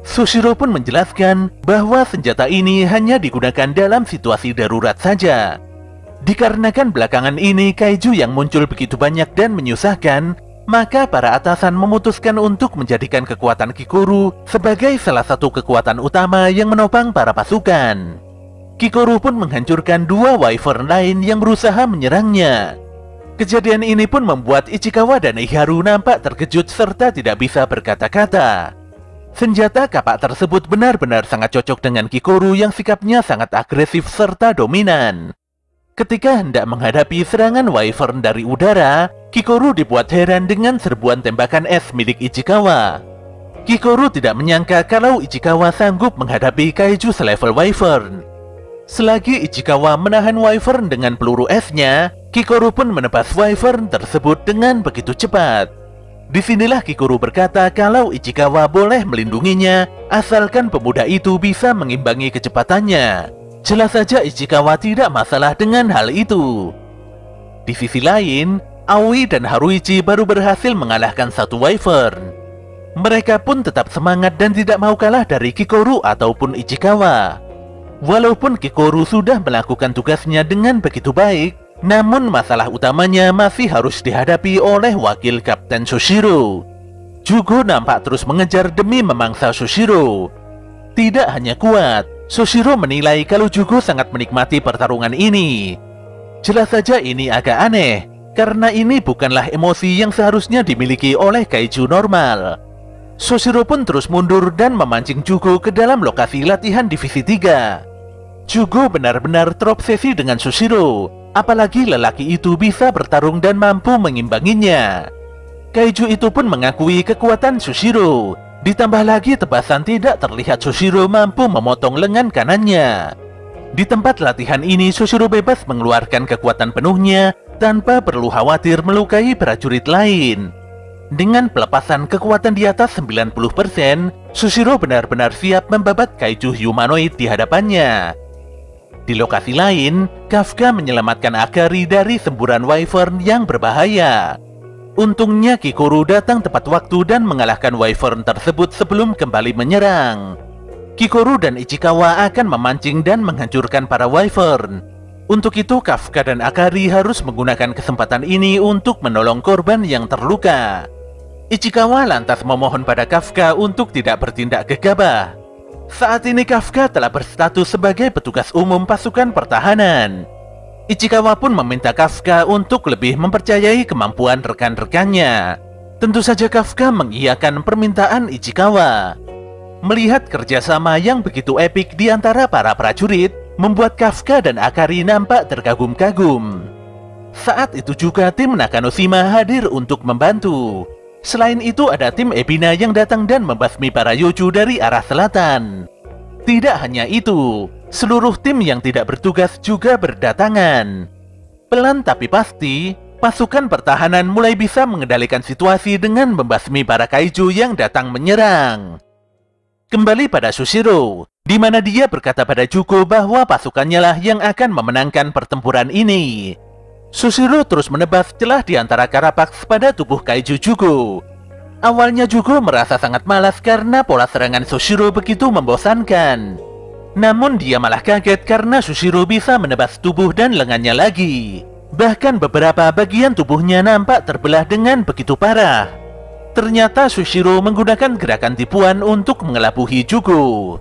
Sushiro pun menjelaskan bahwa senjata ini hanya digunakan dalam situasi darurat saja. Dikarenakan belakangan ini kaiju yang muncul begitu banyak dan menyusahkan, maka para atasan memutuskan untuk menjadikan kekuatan Kikoru sebagai salah satu kekuatan utama yang menopang para pasukan. Kikoru pun menghancurkan 2 Wyvern lain yang berusaha menyerangnya. Kejadian ini pun membuat Ichikawa dan Iharu nampak terkejut serta tidak bisa berkata-kata. Senjata kapak tersebut benar-benar sangat cocok dengan Kikoru yang sikapnya sangat agresif serta dominan. Ketika hendak menghadapi serangan Wyvern dari udara, Kikoru dibuat heran dengan serbuan tembakan es milik Ichikawa. Kikoru tidak menyangka kalau Ichikawa sanggup menghadapi kaiju selevel Wyvern. Selagi Ichikawa menahan Wyvern dengan peluru esnya, Kikoru pun menebas Wyvern tersebut dengan begitu cepat. Disinilah Kikoru berkata kalau Ichikawa boleh melindunginya, asalkan pemuda itu bisa mengimbangi kecepatannya. Jelas saja Ichikawa tidak masalah dengan hal itu. Di sisi lain, Aoi dan Haruichi baru berhasil mengalahkan satu Wyvern. Mereka pun tetap semangat dan tidak mau kalah dari Kikoru ataupun Ichikawa. Walaupun Kikoru sudah melakukan tugasnya dengan begitu baik, namun masalah utamanya masih harus dihadapi oleh wakil Kapten Sushiro. Jugo nampak terus mengejar demi memangsa Sushiro. Tidak hanya kuat, Sushiro menilai kalau Jugo sangat menikmati pertarungan ini. Jelas saja ini agak aneh, karena ini bukanlah emosi yang seharusnya dimiliki oleh kaiju normal. Sushiro pun terus mundur dan memancing Jugo ke dalam lokasi latihan divisi 3. Jugo benar-benar terobsesi dengan Sushiro, apalagi lelaki itu bisa bertarung dan mampu mengimbanginya. Kaiju itu pun mengakui kekuatan Sushiro. Ditambah lagi tebasan tidak terlihat Sushiro mampu memotong lengan kanannya. Di tempat latihan ini Sushiro bebas mengeluarkan kekuatan penuhnya tanpa perlu khawatir melukai prajurit lain. Dengan pelepasan kekuatan di atas 90%, Sushiro benar-benar siap membabat kaiju humanoid di hadapannya. Di lokasi lain, Kafka menyelamatkan Akari dari semburan Wyvern yang berbahaya. Untungnya Kikoru datang tepat waktu dan mengalahkan Wyvern tersebut sebelum kembali menyerang. Kikoru dan Ichikawa akan memancing dan menghancurkan para Wyvern. Untuk itu Kafka dan Akari harus menggunakan kesempatan ini untuk menolong korban yang terluka. Ichikawa lantas memohon pada Kafka untuk tidak bertindak gegabah. Saat ini Kafka telah berstatus sebagai petugas umum pasukan pertahanan. Ichikawa pun meminta Kafka untuk lebih mempercayai kemampuan rekan-rekannya. Tentu saja Kafka mengiyakan permintaan Ichikawa. Melihat kerjasama yang begitu epik di antara para prajurit, membuat Kafka dan Akari nampak terkagum-kagum. Saat itu juga tim Nakanoshima hadir untuk membantu. Selain itu ada tim Ebina yang datang dan membasmi para Yoju dari arah selatan. Tidak hanya itu, seluruh tim yang tidak bertugas juga berdatangan. Pelan tapi pasti, pasukan pertahanan mulai bisa mengendalikan situasi dengan membasmi para kaiju yang datang menyerang. Kembali pada Sushiro, di mana dia berkata pada Jugo bahwa pasukannya lah yang akan memenangkan pertempuran ini. Sushiro terus menebas celah di antara Carapax pada tubuh kaiju Jugo. Awalnya Jugo merasa sangat malas karena pola serangan Sushiro begitu membosankan. Namun dia malah kaget karena Sushiro bisa menebas tubuh dan lengannya lagi. Bahkan beberapa bagian tubuhnya nampak terbelah dengan begitu parah. Ternyata Sushiro menggunakan gerakan tipuan untuk mengelabuhi Jugo.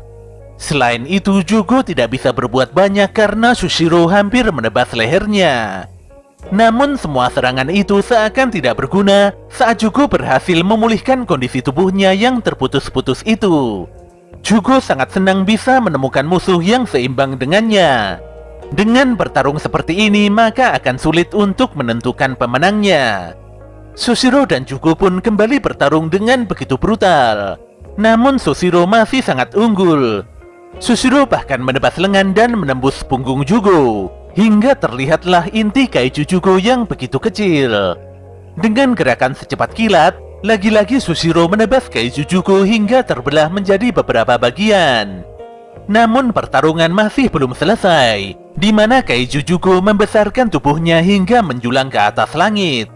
Selain itu, Jugo tidak bisa berbuat banyak karena Sushiro hampir menebas lehernya. Namun semua serangan itu seakan tidak berguna saat Jugo berhasil memulihkan kondisi tubuhnya yang terputus-putus itu. Jugo sangat senang bisa menemukan musuh yang seimbang dengannya. Dengan bertarung seperti ini, maka akan sulit untuk menentukan pemenangnya. Sushiro dan Jugo pun kembali bertarung dengan begitu brutal. Namun Sushiro masih sangat unggul. Sushiro bahkan menebas lengan dan menembus punggung Jugo, hingga terlihatlah inti kaiju Jugo yang begitu kecil. Dengan gerakan secepat kilat, lagi-lagi Sushiro menebas kaiju Jugo hingga terbelah menjadi beberapa bagian. Namun pertarungan masih belum selesai, di mana kaiju Jugo membesarkan tubuhnya hingga menjulang ke atas langit.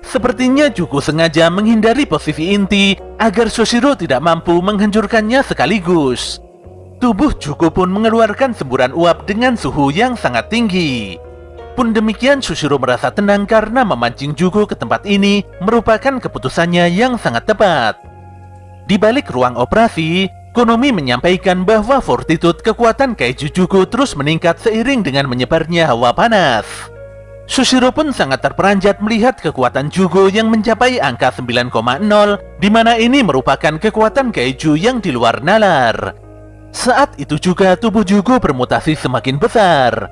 Sepertinya Jugo sengaja menghindari posisi inti agar Sushiro tidak mampu menghancurkannya sekaligus. Tubuh Jugo pun mengeluarkan semburan uap dengan suhu yang sangat tinggi. Pun demikian, Sushiro merasa tenang karena memancing Jugo ke tempat ini merupakan keputusannya yang sangat tepat. Di balik ruang operasi, Konomi menyampaikan bahwa fortitude kekuatan kaiju Jugo terus meningkat seiring dengan menyebarnya hawa panas. Sushiro pun sangat terperanjat melihat kekuatan Jugo yang mencapai angka 9,0, di mana ini merupakan kekuatan kaiju yang di luar nalar. Saat itu juga tubuh Jugo bermutasi semakin besar.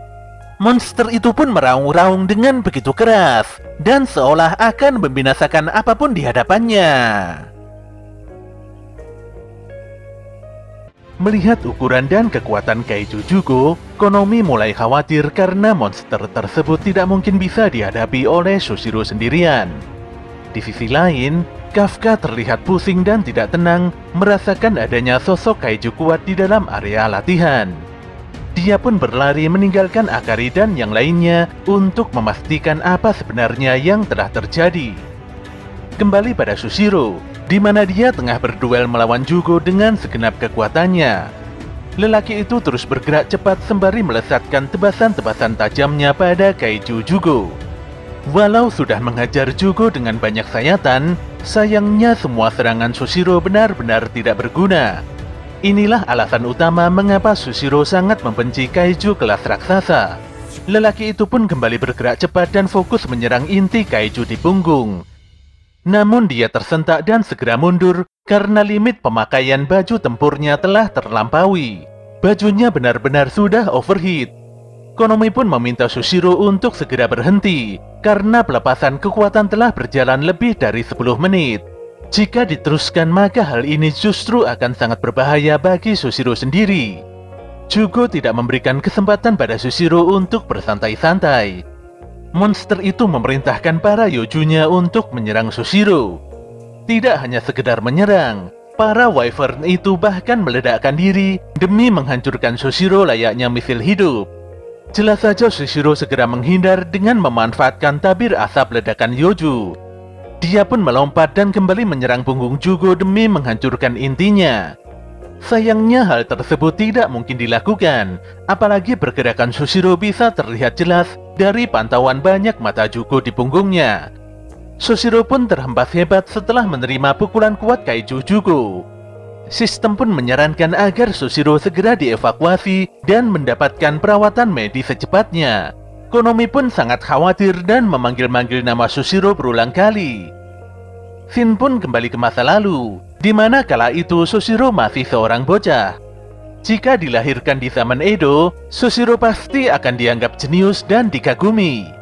Monster itu pun meraung-raung dengan begitu keras dan seolah akan membinasakan apapun di hadapannya. Melihat ukuran dan kekuatan kaiju Jugo, Konomi mulai khawatir karena monster tersebut tidak mungkin bisa dihadapi oleh Sushiro sendirian. Di sisi lain, Kafka terlihat pusing dan tidak tenang merasakan adanya sosok kaiju kuat di dalam area latihan. Dia pun berlari meninggalkan Akari dan yang lainnya untuk memastikan apa sebenarnya yang telah terjadi. Kembali pada Sushiro, di mana dia tengah berduel melawan Jugo dengan segenap kekuatannya. Lelaki itu terus bergerak cepat sembari melesatkan tebasan-tebasan tajamnya pada kaiju Jugo. Walau sudah menghajar Jugo dengan banyak sayatan, sayangnya semua serangan Sushiro benar-benar tidak berguna. Inilah alasan utama mengapa Sushiro sangat membenci kaiju kelas raksasa. Lelaki itu pun kembali bergerak cepat dan fokus menyerang inti kaiju di punggung. Namun dia tersentak dan segera mundur karena limit pemakaian baju tempurnya telah terlampaui. Bajunya benar-benar sudah overheat. Konomi pun meminta Sushiro untuk segera berhenti karena pelepasan kekuatan telah berjalan lebih dari 10 menit. Jika diteruskan, maka hal ini justru akan sangat berbahaya bagi Sushiro sendiri. Jugo tidak memberikan kesempatan pada Sushiro untuk bersantai-santai. Monster itu memerintahkan para yojunya untuk menyerang Sushiro. Tidak hanya sekedar menyerang, para wyvern itu bahkan meledakkan diri demi menghancurkan Sushiro layaknya misil hidup. Jelas saja Sushiro segera menghindar dengan memanfaatkan tabir asap ledakan yoju. Dia pun melompat dan kembali menyerang punggung Jugo demi menghancurkan intinya. Sayangnya hal tersebut tidak mungkin dilakukan, apalagi pergerakan Sushiro bisa terlihat jelas dari pantauan banyak mata Jugo di punggungnya. Sushiro pun terhempas hebat setelah menerima pukulan kuat kaiju Jugo. Sistem pun menyarankan agar Sushiro segera dievakuasi dan mendapatkan perawatan medis secepatnya. Konomi pun sangat khawatir dan memanggil-manggil nama Sushiro berulang kali. Shin pun kembali ke masa lalu, di mana kala itu Sushiro masih seorang bocah. Jika dilahirkan di zaman Edo, Sushiro pasti akan dianggap jenius dan dikagumi.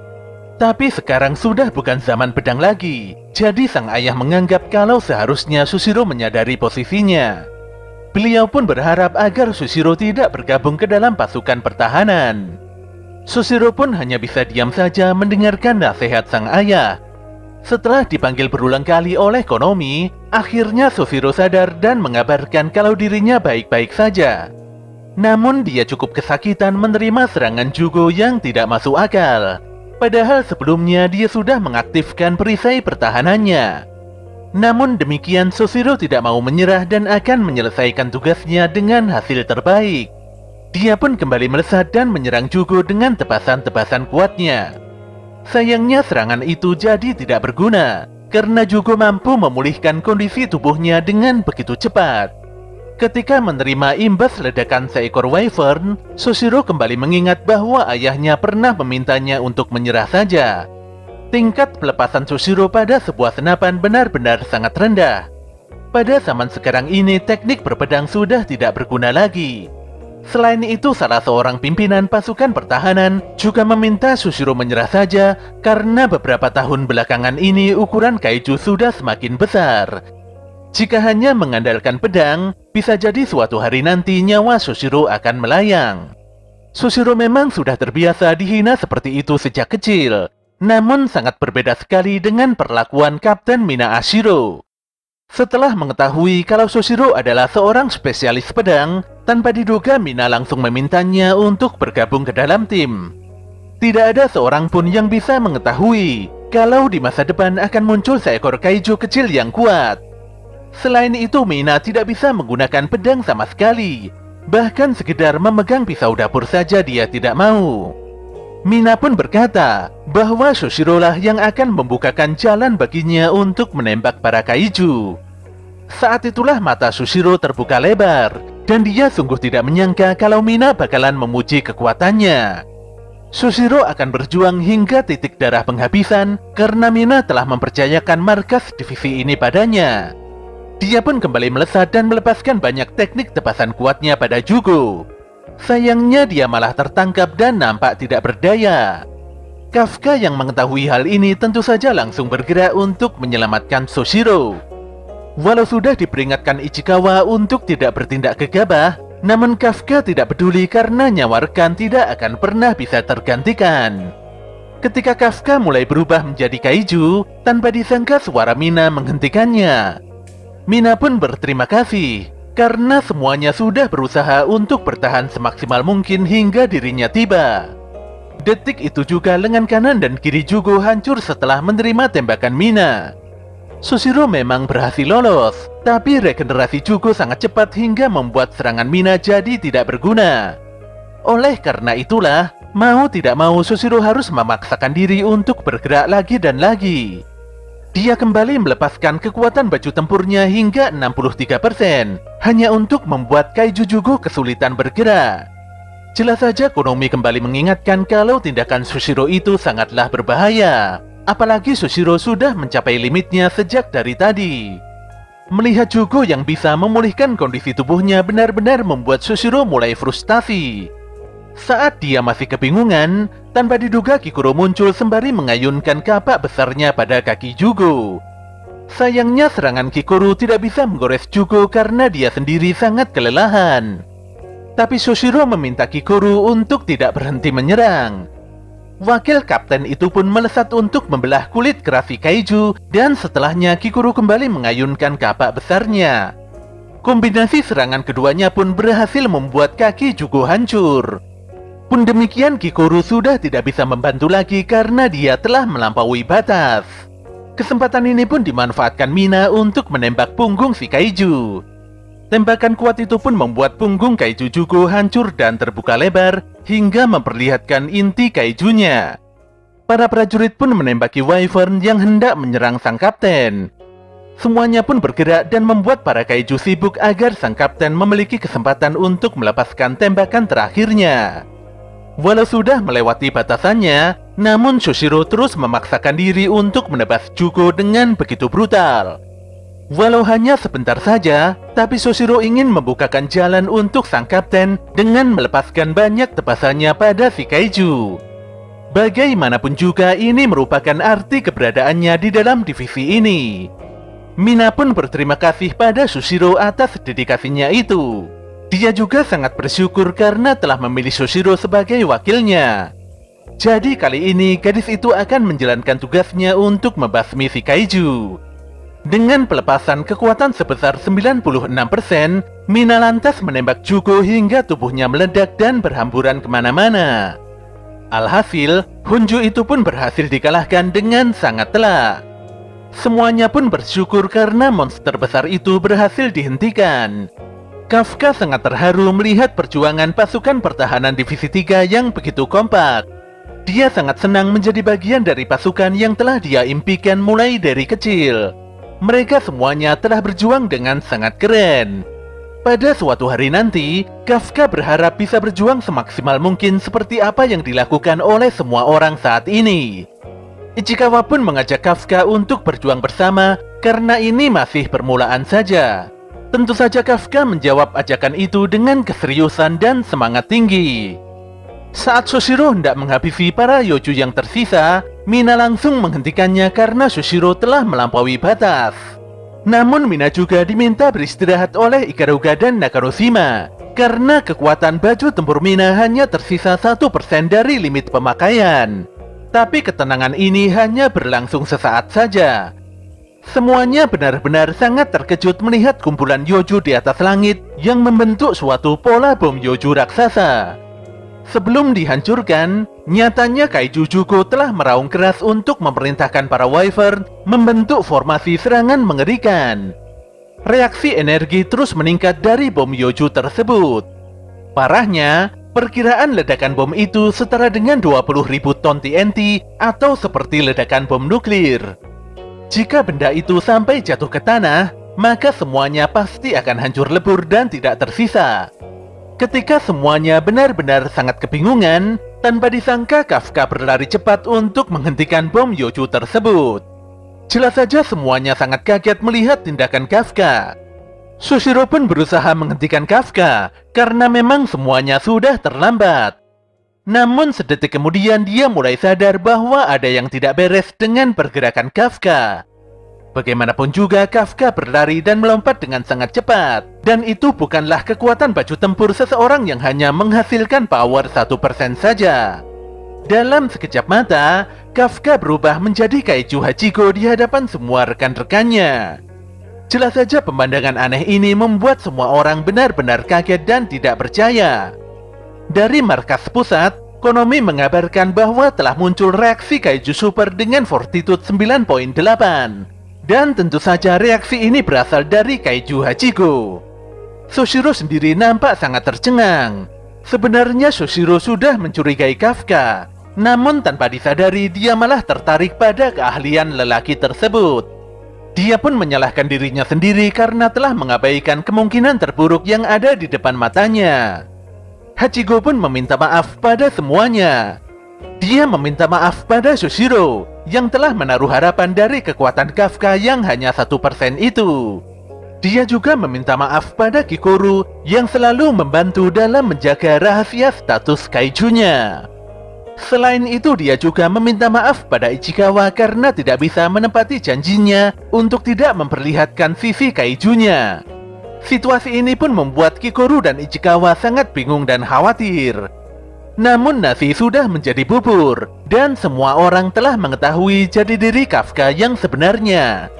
Tapi sekarang sudah bukan zaman pedang lagi, jadi sang ayah menganggap kalau seharusnya Sushiro menyadari posisinya. Beliau pun berharap agar Sushiro tidak bergabung ke dalam pasukan pertahanan. Sushiro pun hanya bisa diam saja mendengarkan nasihat sang ayah. Setelah dipanggil berulang kali oleh Konomi, akhirnya Sushiro sadar dan mengabarkan kalau dirinya baik-baik saja. Namun dia cukup kesakitan menerima serangan Jugo yang tidak masuk akal. Padahal sebelumnya dia sudah mengaktifkan perisai pertahanannya. Namun demikian, Sushiro tidak mau menyerah dan akan menyelesaikan tugasnya dengan hasil terbaik. Dia pun kembali melesat dan menyerang Jugo dengan tebasan-tebasan kuatnya. Sayangnya serangan itu jadi tidak berguna, karena Jugo mampu memulihkan kondisi tubuhnya dengan begitu cepat. Ketika menerima imbas ledakan seekor wyvern, Soshiro kembali mengingat bahwa ayahnya pernah memintanya untuk menyerah saja. Tingkat pelepasan Soshiro pada sebuah senapan benar-benar sangat rendah. Pada zaman sekarang ini, teknik berpedang sudah tidak berguna lagi. Selain itu, salah seorang pimpinan pasukan pertahanan juga meminta Soshiro menyerah saja karena beberapa tahun belakangan ini ukuran kaiju sudah semakin besar. Jika hanya mengandalkan pedang, bisa jadi suatu hari nanti nyawa Soshiro akan melayang. Soshiro memang sudah terbiasa dihina seperti itu sejak kecil, namun sangat berbeda sekali dengan perlakuan Kapten Mina Ashiro. Setelah mengetahui kalau Soshiro adalah seorang spesialis pedang, tanpa diduga Mina langsung memintanya untuk bergabung ke dalam tim. Tidak ada seorang pun yang bisa mengetahui kalau di masa depan akan muncul seekor kaiju kecil yang kuat. Selain itu, Mina tidak bisa menggunakan pedang sama sekali. Bahkan sekedar memegang pisau dapur saja dia tidak mau. Mina pun berkata bahwa Soshiro lah yang akan membukakan jalan baginya untuk menembak para kaiju. Saat itulah mata Soshiro terbuka lebar, dan dia sungguh tidak menyangka kalau Mina bakalan memuji kekuatannya. Soshiro akan berjuang hingga titik darah penghabisan karena Mina telah mempercayakan markas divisi ini padanya. Dia pun kembali melesat dan melepaskan banyak teknik tebasan kuatnya pada Jugo. Sayangnya dia malah tertangkap dan nampak tidak berdaya. Kafka yang mengetahui hal ini tentu saja langsung bergerak untuk menyelamatkan Soshiro. Walau sudah diperingatkan Ichikawa untuk tidak bertindak gegabah, namun Kafka tidak peduli karena nyawa rekan tidak akan pernah bisa tergantikan. Ketika Kafka mulai berubah menjadi kaiju, tanpa disangka suara Mina menghentikannya. Mina pun berterima kasih karena semuanya sudah berusaha untuk bertahan semaksimal mungkin hingga dirinya tiba. Detik itu juga lengan kanan dan kiri Jugo hancur setelah menerima tembakan Mina. Soshiro memang berhasil lolos, tapi regenerasi Jugo sangat cepat hingga membuat serangan Mina jadi tidak berguna. Oleh karena itulah, mau tidak mau Soshiro harus memaksakan diri untuk bergerak lagi dan lagi. Dia kembali melepaskan kekuatan baju tempurnya hingga 63%, hanya untuk membuat kaiju Jugo kesulitan bergerak. Jelas saja Konomi kembali mengingatkan kalau tindakan Soshiro itu sangatlah berbahaya. Apalagi Soshiro sudah mencapai limitnya sejak dari tadi. Melihat Jugo yang bisa memulihkan kondisi tubuhnya benar-benar membuat Soshiro mulai frustasi. Saat dia masih kebingungan, tanpa diduga Kikuro muncul sembari mengayunkan kapak besarnya pada kaki Jugo. Sayangnya serangan Kikuro tidak bisa menggores Jugo karena dia sendiri sangat kelelahan. Tapi Soshiro meminta Kikuro untuk tidak berhenti menyerang. Wakil kapten itu pun melesat untuk membelah kulit keras si kaiju, dan setelahnya Kikuro kembali mengayunkan kapak besarnya. Kombinasi serangan keduanya pun berhasil membuat kaki Jugo hancur. Pun demikian, Kikuro sudah tidak bisa membantu lagi karena dia telah melampaui batas. Kesempatan ini pun dimanfaatkan Mina untuk menembak punggung si kaiju. Tembakan kuat itu pun membuat punggung kaiju Jugo hancur dan terbuka lebar hingga memperlihatkan inti kaijunya. Para prajurit pun menembaki wyvern yang hendak menyerang sang kapten. Semuanya pun bergerak dan membuat para kaiju sibuk agar sang kapten memiliki kesempatan untuk melepaskan tembakan terakhirnya. Walau sudah melewati batasannya, namun Soshiro terus memaksakan diri untuk menebas Jugo dengan begitu brutal. Walau hanya sebentar saja, tapi Soshiro ingin membukakan jalan untuk sang kapten dengan melepaskan banyak tebasannya pada si kaiju. Bagaimanapun juga ini merupakan arti keberadaannya di dalam divisi ini. Mina pun berterima kasih pada Soshiro atas dedikasinya itu. Dia juga sangat bersyukur karena telah memilih Soshiro sebagai wakilnya. Jadi kali ini gadis itu akan menjalankan tugasnya untuk membasmi si kaiju. Dengan pelepasan kekuatan sebesar 96%, Mina lantas menembak Jugo hingga tubuhnya meledak dan berhamburan kemana-mana. Alhasil, Honju itu pun berhasil dikalahkan dengan sangat telak. Semuanya pun bersyukur karena monster besar itu berhasil dihentikan. Kafka sangat terharu melihat perjuangan pasukan pertahanan Divisi 3 yang begitu kompak. Dia sangat senang menjadi bagian dari pasukan yang telah dia impikan mulai dari kecil. Mereka semuanya telah berjuang dengan sangat keren. Pada suatu hari nanti, Kafka berharap bisa berjuang semaksimal mungkin seperti apa yang dilakukan oleh semua orang saat ini. Ichikawa pun mengajak Kafka untuk berjuang bersama karena ini masih permulaan saja. Tentu saja Kafka menjawab ajakan itu dengan keseriusan dan semangat tinggi. Saat Shoshiro hendak menghabisi para Yoju yang tersisa, Mina langsung menghentikannya karena Shoshiro telah melampaui batas. Namun Mina juga diminta beristirahat oleh Ikaruga dan Nakaroshima karena kekuatan baju tempur Mina hanya tersisa 1% dari limit pemakaian. Tapi ketenangan ini hanya berlangsung sesaat saja. Semuanya benar-benar sangat terkejut melihat kumpulan Yoju di atas langit yang membentuk suatu pola bom Yoju raksasa. Sebelum dihancurkan, nyatanya Kaiju Jugo telah meraung keras untuk memerintahkan para Wyvern membentuk formasi serangan mengerikan. Reaksi energi terus meningkat dari bom Yoju tersebut. Parahnya, perkiraan ledakan bom itu setara dengan 20.000 ton TNT atau seperti ledakan bom nuklir. Jika benda itu sampai jatuh ke tanah, maka semuanya pasti akan hancur lebur dan tidak tersisa. Ketika semuanya benar-benar sangat kebingungan, tanpa disangka Kafka berlari cepat untuk menghentikan bom Yoju tersebut. Jelas saja semuanya sangat kaget melihat tindakan Kafka. Shoshiro pun berusaha menghentikan Kafka karena memang semuanya sudah terlambat. Namun sedetik kemudian dia mulai sadar bahwa ada yang tidak beres dengan pergerakan Kafka. Bagaimanapun juga Kafka berlari dan melompat dengan sangat cepat. Dan itu bukanlah kekuatan baju tempur seseorang yang hanya menghasilkan power 1% saja. Dalam sekejap mata, Kafka berubah menjadi Kaiju Hachiko di hadapan semua rekan-rekannya. Jelas saja pemandangan aneh ini membuat semua orang benar-benar kaget dan tidak percaya. Dari markas pusat, Konomi mengabarkan bahwa telah muncul reaksi Kaiju Super dengan Fortitude 9.8. Dan tentu saja reaksi ini berasal dari Kaiju Hachiko. Shoshiro sendiri nampak sangat tercengang. Sebenarnya Shoshiro sudah mencurigai Kafka. Namun tanpa disadari dia malah tertarik pada keahlian lelaki tersebut. Dia pun menyalahkan dirinya sendiri karena telah mengabaikan kemungkinan terburuk yang ada di depan matanya. Hachiko pun meminta maaf pada semuanya. Dia meminta maaf pada Shoshiro yang telah menaruh harapan dari kekuatan Kafka yang hanya 1% itu. Dia juga meminta maaf pada Kikoru yang selalu membantu dalam menjaga rahasia status kaijunya. Selain itu dia juga meminta maaf pada Ichikawa karena tidak bisa menepati janjinya untuk tidak memperlihatkan sisi kaijunya. Situasi ini pun membuat Kikoru dan Ichikawa sangat bingung dan khawatir. Namun nasi sudah menjadi bubur, dan semua orang telah mengetahui jati diri Kafka yang sebenarnya.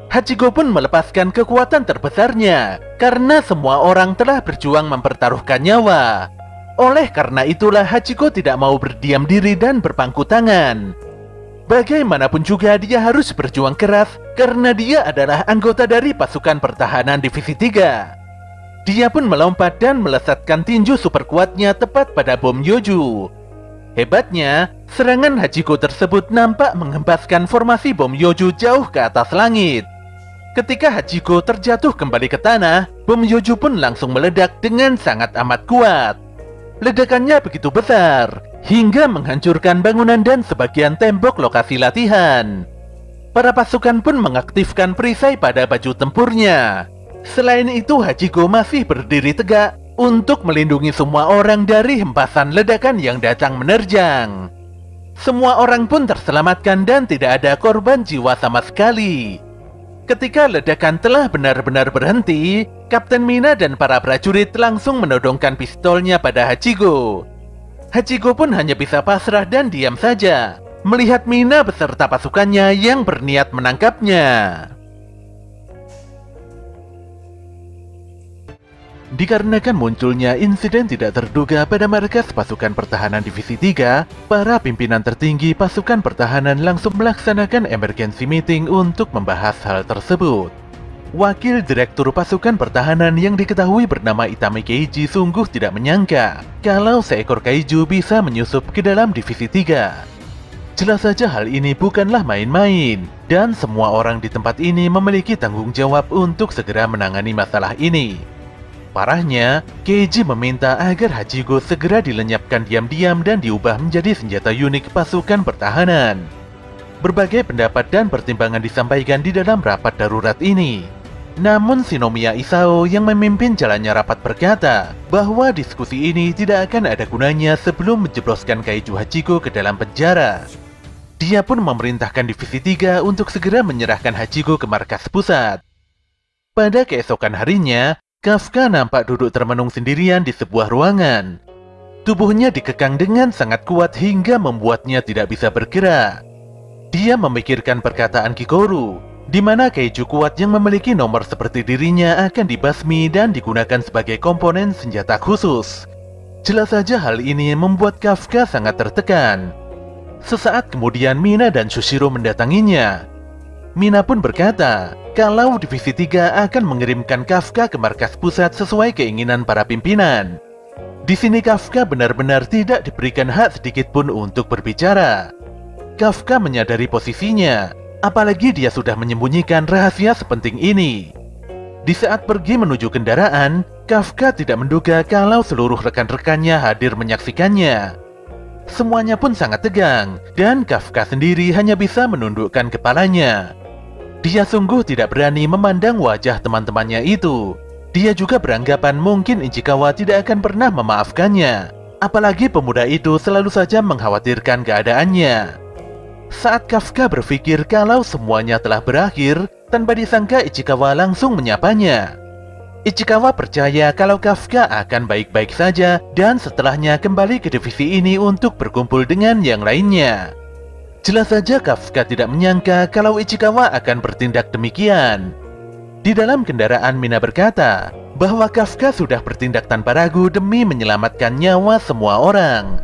Hachiko pun melepaskan kekuatan terbesarnya, karena semua orang telah berjuang mempertaruhkan nyawa. Oleh karena itulah Hachiko tidak mau berdiam diri dan berpangku tangan. Bagaimanapun juga dia harus berjuang keras karena dia adalah anggota dari pasukan pertahanan Divisi 3. Dia pun melompat dan melesatkan tinju super kuatnya tepat pada bom Yoju. Hebatnya, serangan Hachiko tersebut nampak menghempaskan formasi bom Yoju jauh ke atas langit. Ketika Hachiko terjatuh kembali ke tanah, bom Yoju pun langsung meledak dengan sangat amat kuat. Ledakannya begitu besar, hingga menghancurkan bangunan dan sebagian tembok lokasi latihan. Para pasukan pun mengaktifkan perisai pada baju tempurnya. Selain itu, Hachiko masih berdiri tegak untuk melindungi semua orang dari hempasan ledakan yang datang menerjang. Semua orang pun terselamatkan dan tidak ada korban jiwa sama sekali. Ketika ledakan telah benar-benar berhenti, Kapten Mina dan para prajurit langsung menodongkan pistolnya pada Hachiko. Hachiko pun hanya bisa pasrah dan diam saja, melihat Mina beserta pasukannya yang berniat menangkapnya. Dikarenakan munculnya insiden tidak terduga pada markas pasukan pertahanan Divisi 3, para pimpinan tertinggi pasukan pertahanan langsung melaksanakan emergency meeting untuk membahas hal tersebut. Wakil Direktur Pasukan Pertahanan yang diketahui bernama Itami Keiji sungguh tidak menyangka kalau seekor kaiju bisa menyusup ke dalam Divisi 3. Jelas saja hal ini bukanlah main-main, dan semua orang di tempat ini memiliki tanggung jawab untuk segera menangani masalah ini. Parahnya, Keiji meminta agar Hachiko segera dilenyapkan diam-diam dan diubah menjadi senjata unik pasukan pertahanan. Berbagai pendapat dan pertimbangan disampaikan di dalam rapat darurat ini. Namun Shinomiya Isao yang memimpin jalannya rapat berkata bahwa diskusi ini tidak akan ada gunanya sebelum menjebloskan Kaiju Hachiko ke dalam penjara. Dia pun memerintahkan Divisi 3 untuk segera menyerahkan Hachiko ke markas pusat. Pada keesokan harinya, Kafka nampak duduk termenung sendirian di sebuah ruangan. Tubuhnya dikekang dengan sangat kuat hingga membuatnya tidak bisa bergerak. Dia memikirkan perkataan Kikoru, di mana kaiju kuat yang memiliki nomor seperti dirinya akan dibasmi dan digunakan sebagai komponen senjata khusus. Jelas saja hal ini membuat Kafka sangat tertekan. Sesaat kemudian Mina dan Shushiro mendatanginya. Mina pun berkata kalau Divisi 3 akan mengirimkan Kafka ke markas pusat sesuai keinginan para pimpinan. Di sini Kafka benar-benar tidak diberikan hak sedikit pun untuk berbicara. Kafka menyadari posisinya, apalagi dia sudah menyembunyikan rahasia sepenting ini. Di saat pergi menuju kendaraan, Kafka tidak menduga kalau seluruh rekan-rekannya hadir menyaksikannya. Semuanya pun sangat tegang, dan Kafka sendiri hanya bisa menundukkan kepalanya. Dia sungguh tidak berani memandang wajah teman-temannya itu. Dia juga beranggapan mungkin Ichikawa tidak akan pernah memaafkannya. Apalagi pemuda itu selalu saja mengkhawatirkan keadaannya. Saat Kafka berpikir kalau semuanya telah berakhir, tanpa disangka Ichikawa langsung menyapanya. Ichikawa percaya kalau Kafka akan baik-baik saja dan setelahnya kembali ke divisi ini untuk berkumpul dengan yang lainnya. Jelas saja Kafka tidak menyangka kalau Ichikawa akan bertindak demikian. Di dalam kendaraan Mina berkata bahwa Kafka sudah bertindak tanpa ragu demi menyelamatkan nyawa semua orang.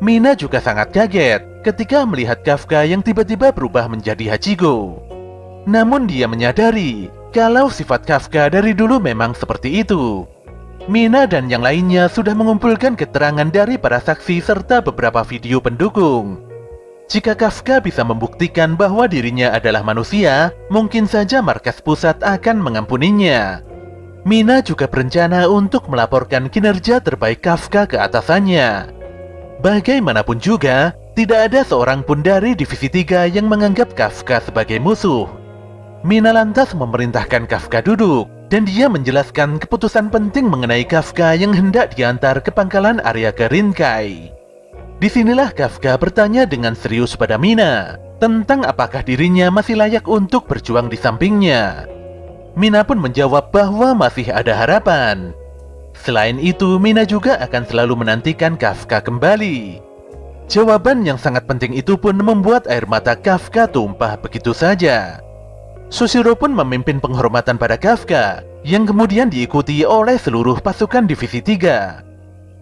Mina juga sangat kaget ketika melihat Kafka yang tiba-tiba berubah menjadi Hachiko. Namun dia menyadari kalau sifat Kafka dari dulu memang seperti itu. Mina dan yang lainnya sudah mengumpulkan keterangan dari para saksi serta beberapa video pendukung. Jika Kafka bisa membuktikan bahwa dirinya adalah manusia, mungkin saja markas pusat akan mengampuninya. Mina juga berencana untuk melaporkan kinerja terbaik Kafka ke atasannya. Bagaimanapun juga, tidak ada seorang pun dari Divisi 3 yang menganggap Kafka sebagai musuh. Mina lantas memerintahkan Kafka duduk, dan dia menjelaskan keputusan penting mengenai Kafka yang hendak diantar ke pangkalan Ariake Rinkai. Disinilah Kafka bertanya dengan serius pada Mina, tentang apakah dirinya masih layak untuk berjuang di sampingnya. Mina pun menjawab bahwa masih ada harapan. Selain itu, Mina juga akan selalu menantikan Kafka kembali. Jawaban yang sangat penting itu pun membuat air mata Kafka tumpah begitu saja. Shushiro pun memimpin penghormatan pada Kafka, yang kemudian diikuti oleh seluruh pasukan Divisi 3.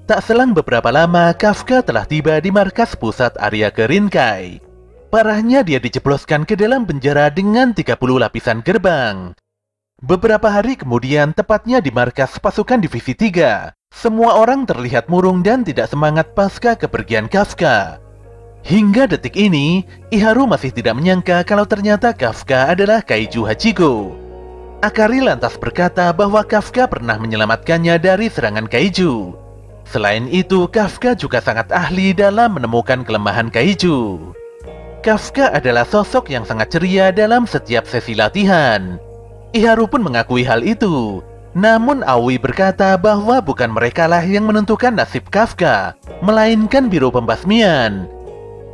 Tak selang beberapa lama, Kafka telah tiba di markas pusat Ariake Rinkai. Parahnya dia dijebloskan ke dalam penjara dengan 30 lapisan gerbang. Beberapa hari kemudian, tepatnya di markas pasukan Divisi 3, semua orang terlihat murung dan tidak semangat pasca kepergian Kafka. Hingga detik ini, Iharu masih tidak menyangka kalau ternyata Kafka adalah Kaiju Hachiko. Akari lantas berkata bahwa Kafka pernah menyelamatkannya dari serangan Kaiju. Selain itu, Kafka juga sangat ahli dalam menemukan kelemahan Kaiju. Kafka adalah sosok yang sangat ceria dalam setiap sesi latihan. Iharu pun mengakui hal itu. Namun Aoi berkata bahwa bukan merekalah yang menentukan nasib Kafka, melainkan Biro Pembasmian.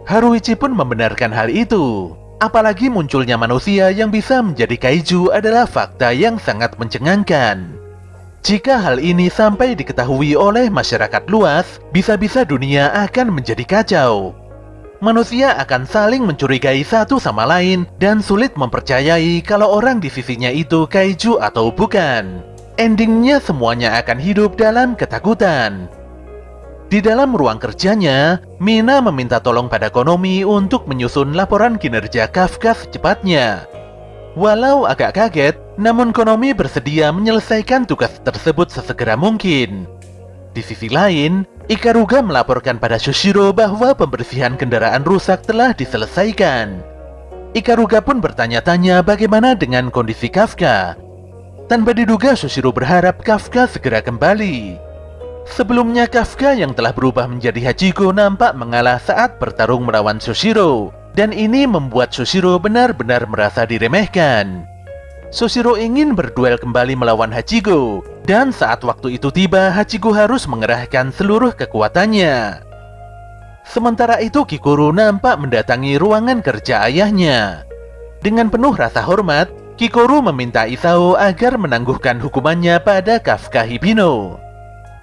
Haruichi pun membenarkan hal itu. Apalagi munculnya manusia yang bisa menjadi kaiju adalah fakta yang sangat mencengangkan. Jika hal ini sampai diketahui oleh masyarakat luas, bisa-bisa dunia akan menjadi kacau. Manusia akan saling mencurigai satu sama lain dan sulit mempercayai kalau orang di sisinya itu kaiju atau bukan. Endingnya semuanya akan hidup dalam ketakutan. Di dalam ruang kerjanya, Mina meminta tolong pada Konomi untuk menyusun laporan kinerja Kafka secepatnya. Walau agak kaget, namun Konomi bersedia menyelesaikan tugas tersebut sesegera mungkin. Di sisi lain, Ikaruga melaporkan pada Shoshiro bahwa pembersihan kendaraan rusak telah diselesaikan. Ikaruga pun bertanya-tanya bagaimana dengan kondisi Kafka. Tanpa diduga, Shoshiro berharap Kafka segera kembali. Sebelumnya, Kafka yang telah berubah menjadi Hachiko nampak mengalah saat bertarung melawan Shoshiro, dan ini membuat Shoshiro benar-benar merasa diremehkan. Shoshiro ingin berduel kembali melawan Hachiko, dan saat waktu itu tiba, Hachiko harus mengerahkan seluruh kekuatannya. Sementara itu, Kikoru nampak mendatangi ruangan kerja ayahnya. Dengan penuh rasa hormat, Kikoru meminta Isao agar menangguhkan hukumannya pada Kafka Hibino.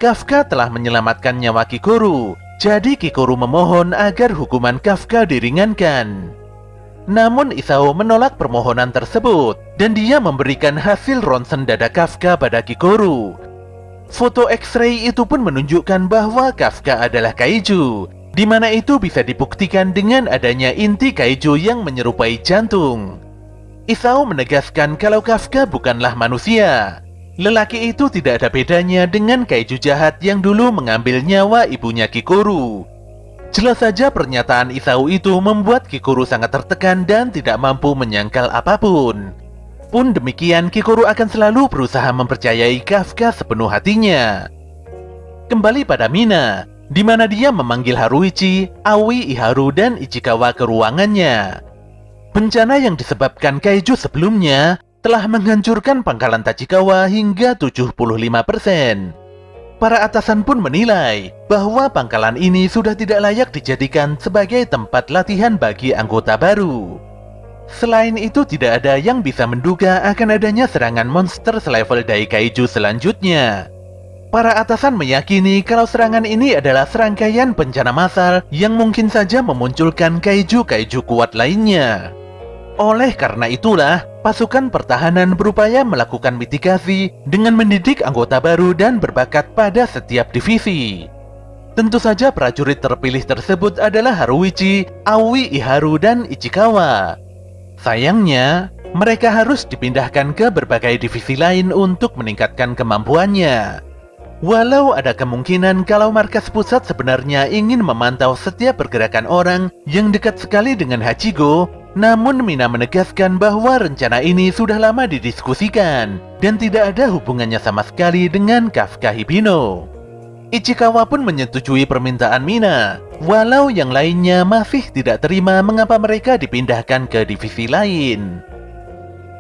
Kafka telah menyelamatkan nyawa Kikoru, jadi Kikoru memohon agar hukuman Kafka diringankan. Namun Isao menolak permohonan tersebut, dan dia memberikan hasil ronsen dada Kafka pada Kikoru. Foto X-ray itu pun menunjukkan bahwa Kafka adalah kaiju, di mana itu bisa dibuktikan dengan adanya inti kaiju yang menyerupai jantung. Isao menegaskan kalau Kafka bukanlah manusia. Lelaki itu tidak ada bedanya dengan kaiju jahat yang dulu mengambil nyawa ibunya Kikoru. Jelas saja pernyataan Isao itu membuat Kikoru sangat tertekan dan tidak mampu menyangkal apapun. Pun demikian, Kikoru akan selalu berusaha mempercayai Kafka sepenuh hatinya. Kembali pada Mina, di mana dia memanggil Haruichi, Aoi, Iharu, dan Ichikawa ke ruangannya. Bencana yang disebabkan kaiju sebelumnya telah menghancurkan pangkalan Tachikawa hingga 75%. Para atasan pun menilai bahwa pangkalan ini sudah tidak layak dijadikan sebagai tempat latihan bagi anggota baru. Selain itu, tidak ada yang bisa menduga akan adanya serangan monster selevel Daikaiju selanjutnya. Para atasan meyakini kalau serangan ini adalah serangkaian bencana massal yang mungkin saja memunculkan kaiju-kaiju kuat lainnya. Oleh karena itulah, pasukan pertahanan berupaya melakukan mitigasi dengan mendidik anggota baru dan berbakat pada setiap divisi. Tentu saja prajurit terpilih tersebut adalah Haruichi, Aoi, Iharu, dan Ichikawa. Sayangnya, mereka harus dipindahkan ke berbagai divisi lain untuk meningkatkan kemampuannya. Walau ada kemungkinan kalau markas pusat sebenarnya ingin memantau setiap pergerakan orang yang dekat sekali dengan Hachiko, namun Mina menegaskan bahwa rencana ini sudah lama didiskusikan dan tidak ada hubungannya sama sekali dengan Kafka Hibino. Ichikawa pun menyetujui permintaan Mina, walau yang lainnya masih tidak terima mengapa mereka dipindahkan ke divisi lain.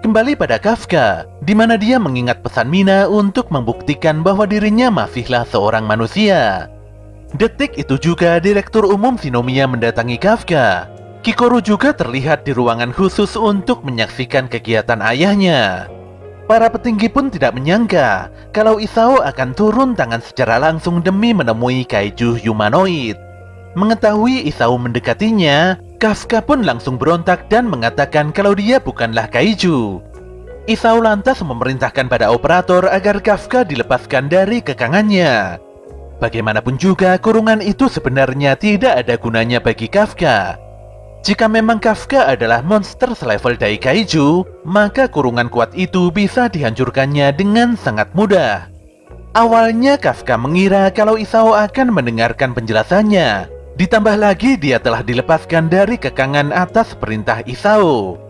Kembali pada Kafka, di mana dia mengingat pesan Mina untuk membuktikan bahwa dirinya masihlah seorang manusia. Detik itu juga Direktur Umum Shinomiya mendatangi Kafka. Kikoru juga terlihat di ruangan khusus untuk menyaksikan kegiatan ayahnya. Para petinggi pun tidak menyangka kalau Isao akan turun tangan secara langsung demi menemui kaiju humanoid. Mengetahui Isao mendekatinya, Kafka pun langsung berontak dan mengatakan kalau dia bukanlah kaiju. Isao lantas memerintahkan pada operator agar Kafka dilepaskan dari kekangannya. Bagaimanapun juga, kurungan itu sebenarnya tidak ada gunanya bagi Kafka. Jika memang Kafka adalah monster selevel Daikaiju, maka kurungan kuat itu bisa dihancurkannya dengan sangat mudah. Awalnya Kafka mengira kalau Isao akan mendengarkan penjelasannya. Ditambah lagi dia telah dilepaskan dari kekangan atas perintah Isao.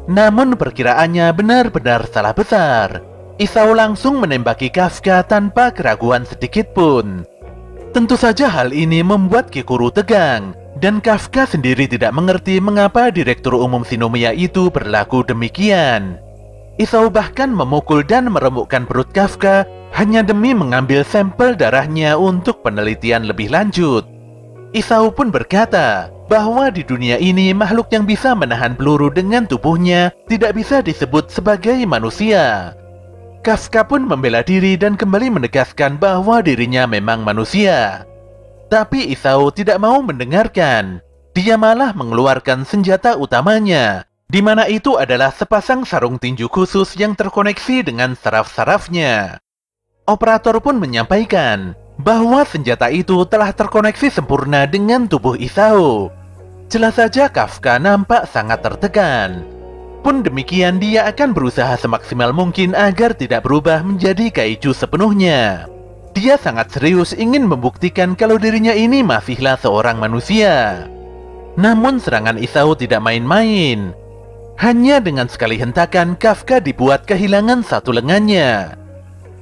Namun perkiraannya benar-benar salah besar. Isao langsung menembaki Kafka tanpa keraguan sedikit pun. Tentu saja hal ini membuat Kikoru tegang. Dan Kafka sendiri tidak mengerti mengapa Direktur Umum Shinomiya itu berlaku demikian. Isao bahkan memukul dan meremukkan perut Kafka hanya demi mengambil sampel darahnya untuk penelitian lebih lanjut. Isao pun berkata bahwa di dunia ini makhluk yang bisa menahan peluru dengan tubuhnya tidak bisa disebut sebagai manusia. Kafka pun membela diri dan kembali menegaskan bahwa dirinya memang manusia. Tapi Isao tidak mau mendengarkan. Dia malah mengeluarkan senjata utamanya, di mana itu adalah sepasang sarung tinju khusus yang terkoneksi dengan saraf-sarafnya. Operator pun menyampaikan bahwa senjata itu telah terkoneksi sempurna dengan tubuh Isao. Jelas saja Kafka nampak sangat tertekan. Walaupun demikian, dia akan berusaha semaksimal mungkin agar tidak berubah menjadi kaiju sepenuhnya. Dia sangat serius ingin membuktikan kalau dirinya ini masihlah seorang manusia. Namun serangan Isao tidak main-main. Hanya dengan sekali hentakan, Kafka dibuat kehilangan satu lengannya.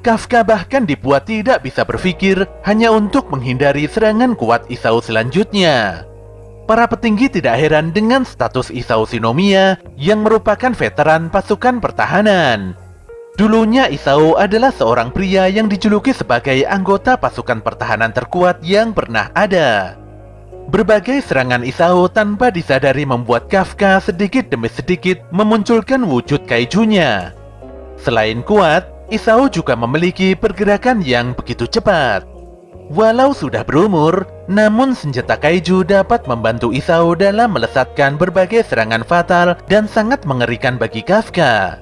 Kafka bahkan dibuat tidak bisa berpikir hanya untuk menghindari serangan kuat Isao selanjutnya. Para petinggi tidak heran dengan status Isao Shinomiya yang merupakan veteran pasukan pertahanan. Dulunya Isao adalah seorang pria yang dijuluki sebagai anggota pasukan pertahanan terkuat yang pernah ada. Berbagai serangan Isao tanpa disadari membuat Kafka sedikit demi sedikit memunculkan wujud kaijunya. Selain kuat, Isao juga memiliki pergerakan yang begitu cepat. Walau sudah berumur, namun senjata kaiju dapat membantu Isao dalam melesatkan berbagai serangan fatal dan sangat mengerikan bagi Kafka.